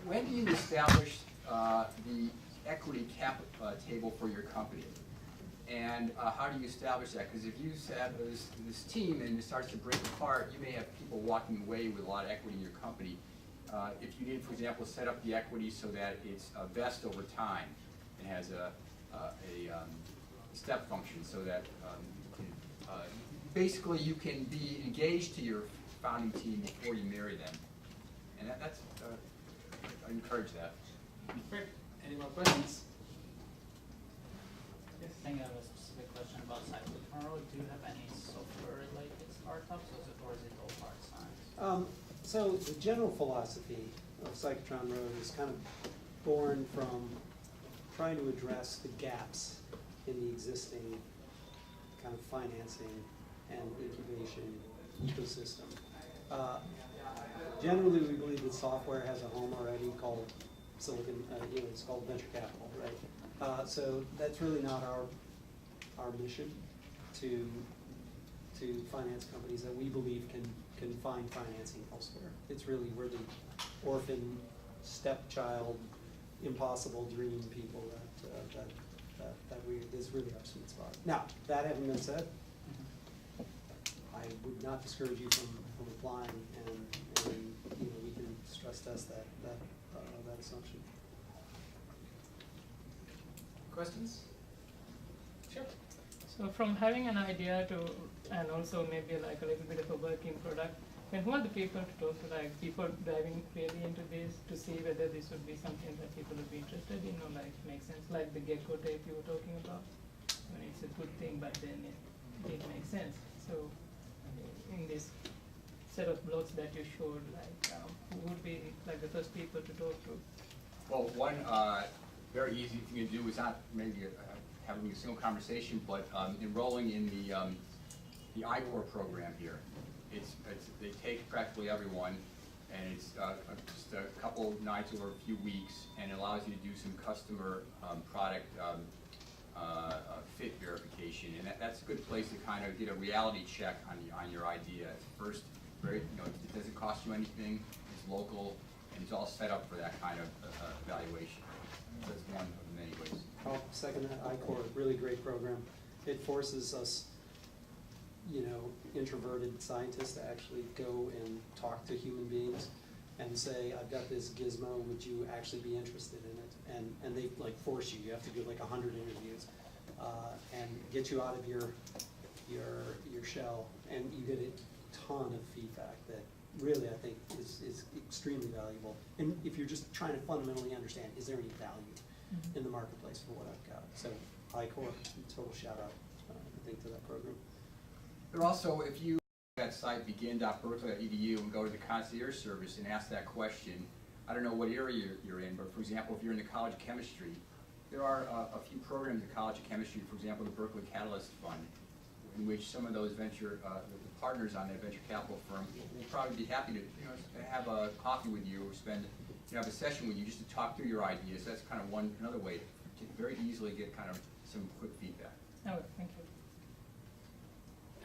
when do you establish the equity cap table for your company? And how do you establish that? Because if you have this team and it starts to break apart, you may have people walking away with a lot of equity in your company. If you need, for example, set up the equity so that it's vest over time and has a step function so that basically you can be engaged to your founding team before you marry them. And that's I encourage that. Great. Any more questions? Yes, I think I have a specific question about Psychotron Road. Do you have any software-related startups, or is it all hard science? So the general philosophy of Psychotron Road is kind of born from trying to address the gaps in the existing kind of financing and incubation ecosystem. Generally, we believe that software has a home already called silicon. It's called venture capital, right? So that's really not our mission to finance companies that we believe can find financing elsewhere. It's really we're the orphan, stepchild, impossible dream people that is really our sweet spot. Now, that having been said, I would not discourage you from applying, and you know, we can stress test that assumption. Questions? Sure. So from having an idea to, and also maybe like a little bit of a working product, then who are the people to talk to, like people diving really into this to see whether this would be something that people would be interested in or like make sense, like the gecko tape you were talking about. I mean, it's a good thing, but then it makes sense. So in this set of blocks that you showed, like who would be like the first people to talk to? Well, one very easy thing to do is not maybe having a single conversation, but enrolling in the I-Core program here. They take practically everyone, and it's just a couple nights over a few weeks, and it allows you to do some customer product fit verification, and that's a good place to kind of get a reality check on your idea. It's first, it doesn't cost you anything. It's local, and it's all set up for that kind of evaluation. So that's one of many ways. I'll second that. I-Core, really great program. It forces us, you know, introverted scientists to actually go and talk to human beings and say, I've got this gizmo, would you actually be interested in it? And they like force you. You have to do like 100 interviews and get you out of your shell, and you get a ton of feedback that really I think is extremely valuable. And if you're just trying to fundamentally understand, is there any value in the marketplace for what I've got? So I-Core, total shout out, I think, to that program. But also, if you at site begin.berkeley.edu and go to the concierge service and ask that question, I don't know what area you're in, but for example, if you're in the College of Chemistry, there are a few programs in the College of Chemistry, for example, the Berkeley Catalyst Fund, in which some of those venture, the partners on that venture capital firm will probably be happy to have a coffee with you or have a session with you just to talk through your ideas. That's kind of another way to very easily get kind of some quick feedback. Oh, thank you.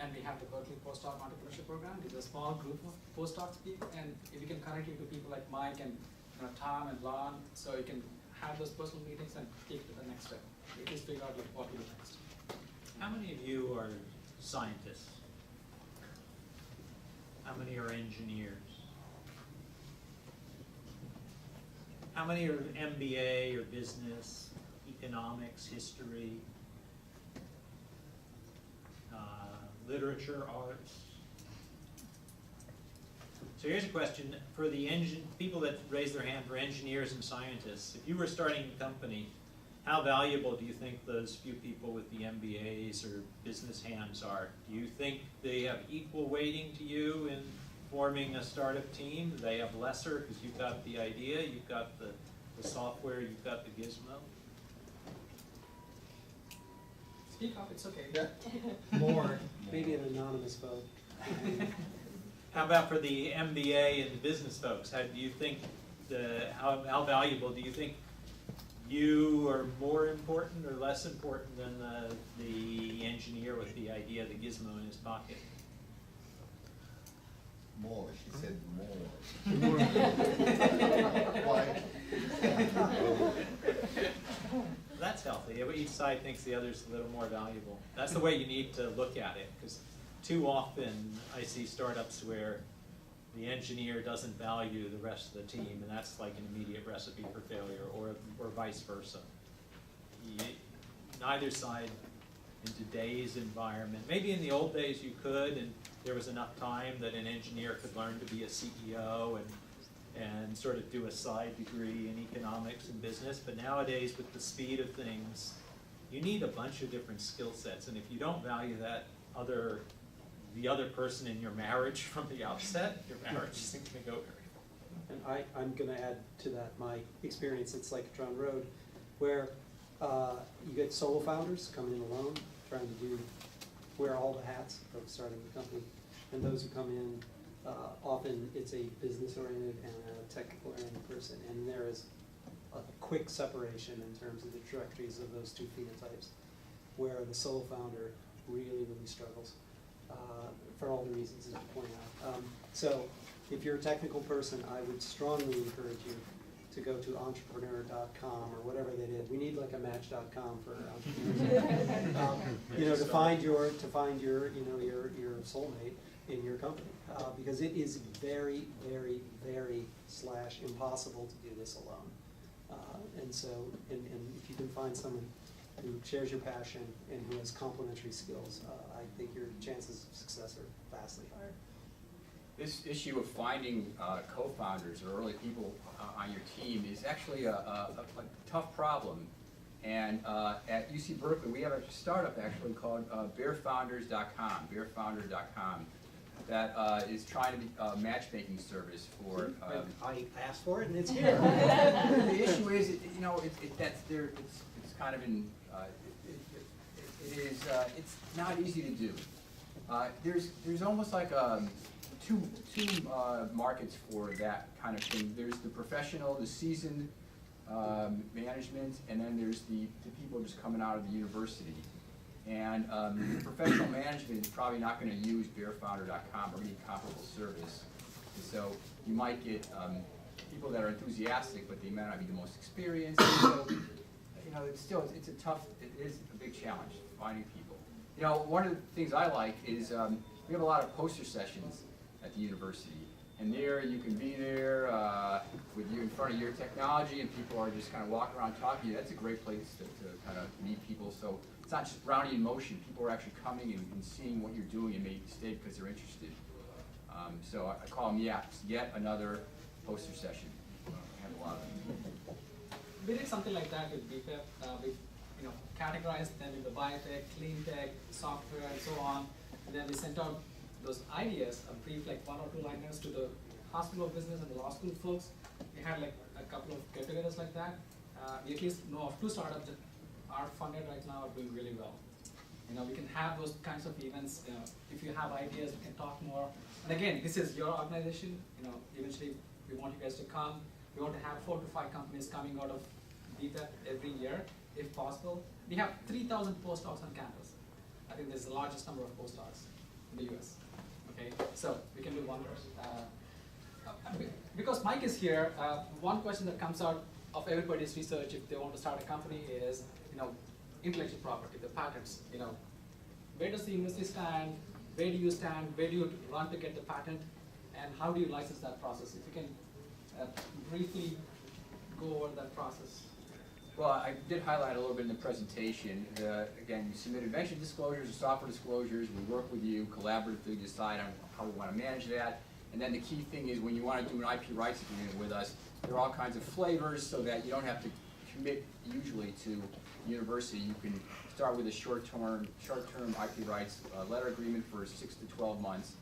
And we have the Berkeley Postdoc Entrepreneurship Program. It's a small group of postdocs people, and if you can connect you to people like Mike and Tom and Lon, so you can have those personal meetings and take it to the next step. You just figure out like what to do next. How many of you are scientists? How many are engineers? How many are MBA or business, economics, history, literature, arts? So here's a question for the people that raise their hand for engineers and scientists. If you were starting a company, how valuable do you think those few people with the MBAs or business hands are? Do you think they have equal weighting to you in forming a startup team? Do they have lesser because you've got the idea, you've got the software, you've got the gizmo? Speak up, it's okay. Yeah. More. Maybe an anonymous vote. How about for the MBA and the business folks? How do you think how valuable do you think you are more important or less important than the engineer with the idea, the gizmo in his pocket? More, she said more. Why? That's healthy. Each side thinks the other's a little more valuable. That's the way you need to look at it, because too often I see startups where the engineer doesn't value the rest of the team, and that's like an immediate recipe for failure, or vice versa. Neither side in today's environment. Maybe in the old days you could, and there was enough time that an engineer could learn to be a CEO and sort of do a side degree in economics and business, but nowadays with the speed of things, you need a bunch of different skill sets, and if you don't value that the other person in your marriage from the outset, your marriage isn't going to go very far. And I'm going to add to that my experience at Psychotron Road, where you get solo founders coming in alone, trying to wear all the hats of starting the company, and those who come in, often it's a business-oriented and a technical-oriented person, and there is a quick separation in terms of the trajectories of those two phenotypes, where the solo founder really struggles for all the reasons that you point out. So if you're a technical person, I would strongly encourage you to go to entrepreneur.com or whatever they did. We need like a match.com for entrepreneurs. You know, to find your your soulmate in your company, because it is very, very, very / impossible to do this alone. And so, and if you can find someone who shares your passion and who has complementary skills, I think your chances of success are vastly higher. This issue of finding co-founders or early people on your team is actually a tough problem. And at UC Berkeley, we have a startup actually called bearfounders.com, that is trying to be a matchmaking service for. I asked for it and it's here. The issue is, you know, it's kind of in. It's not easy to do. There's almost like two markets for that kind of thing. There's the professional, the seasoned management, and then there's the people just coming out of the university. And professional management is probably not going to use bearfounder.com or any comparable service. And so you might get people that are enthusiastic, but they may not be the most experienced. So, you know, it is a big challenge finding people. You know, one of the things I like is we have a lot of poster sessions at the university. And there, you can be there with you in front of your technology, and people are just kind of walking around talking to you. That's a great place to kind of meet people. So it's not just rounding in motion. People are actually coming and seeing what you're doing and may stay because they're interested. So I call them yet another poster session. I have a lot of them. We did something like that with BPEP. We categorized them into biotech, clean tech, software, and so on. And then we sent out those ideas, a brief like 1 or 2 liners to the Hospital of Business and the law school folks. We had like a couple of get-togethers like that. We at least know of 2 startups that are funded right now are doing really well. You know, we can have those kinds of events. If you have ideas, we can talk more. And again, this is your organization. You know, eventually we want you guys to come. We want to have 4 to 5 companies coming out of BPEP every year, if possible. We have 3,000 postdocs on campus. I think there's the largest number of postdocs in the US. Okay, so we can do wonders. Because Mike is here, one question that comes out of everybody's research if they want to start a company is, intellectual property, the patents. Where does the university stand? Where do you stand? Where do you run to get the patent? And how do you license that process? If you can briefly go over that process. Well, I did highlight a little bit in the presentation. Again, you submit invention disclosures or software disclosures. We work with you collaboratively to decide on how we want to manage that. And then the key thing is when you want to do an IP rights agreement with us, there are all kinds of flavors so that you don't have to commit usually to university. You can start with a short-term IP rights letter agreement for 6 to 12 months,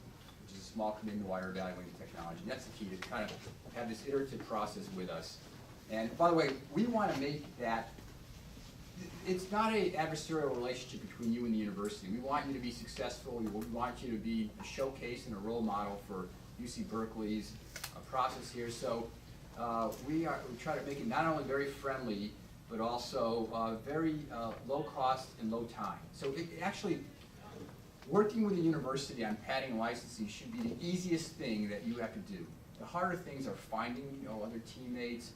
which is a small commitment while you're evaluating the technology. And that's the key, to kind of have this iterative process with us. And by the way, we want to make that, it's not an adversarial relationship between you and the university. We want you to be successful. We want you to be a showcase and a role model for UC Berkeley's process here. So we try to make it not only very friendly, but also very low cost and low time. So actually, working with the university on patent and licensing should be the easiest thing that you have to do. The harder things are finding other teammates,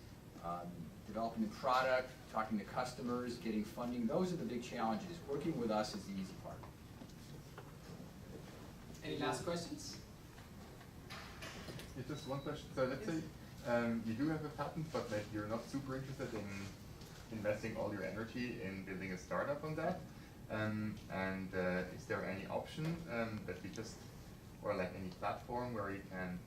developing the product, talking to customers, getting funding. Those are the big challenges. Working with us is the easy part. Any last questions? Yeah, just one question. So let's say you do have a patent, but maybe you're not super interested in investing all your energy in building a startup on that. Is there any option that we just, or like any platform where you can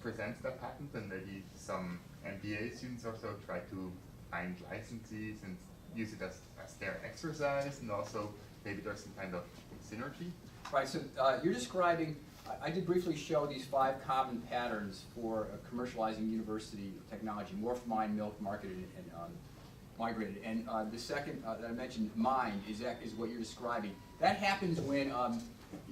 present that patent and maybe some MBA students also try to find licensees and use it as their exercise, and also maybe there's some kind of synergy? Right, so you're describing, I did briefly show these 5 common patterns for commercializing university technology: morph, mine, milk, marketed, and migrated. And the second that I mentioned, mine, is what you're describing. That happens when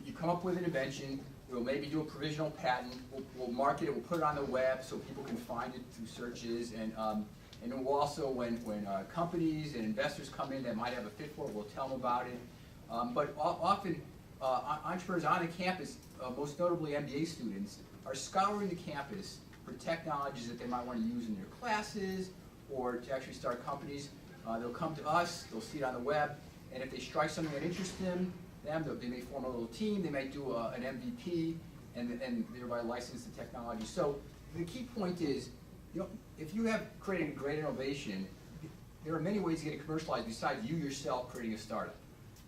you come up with an invention. We'll maybe do a provisional patent. We'll market it. We'll put it on the web so people can find it through searches. And we'll also, when companies and investors come in that might have a fit for it, we'll tell them about it. But often, entrepreneurs on the campus, most notably MBA students, are scouring the campus for technologies that they might want to use in their classes or to actually start companies. They'll come to us, they'll see it on the web, and if they strike something that interests them, they may form a little team, they may do an MVP, and thereby license the technology. So the key point is, if you have created a great innovation, there are many ways to get it commercialized besides you yourself creating a startup.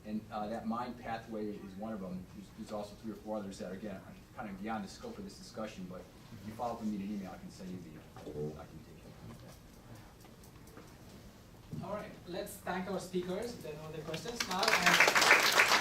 And that mind pathway is one of them. There's also 3 or 4 others that, again, are kind of beyond the scope of this discussion, but if you follow up with me in an email, I can send you the documentation. All right, let's thank our speakers. If there are no other questions now.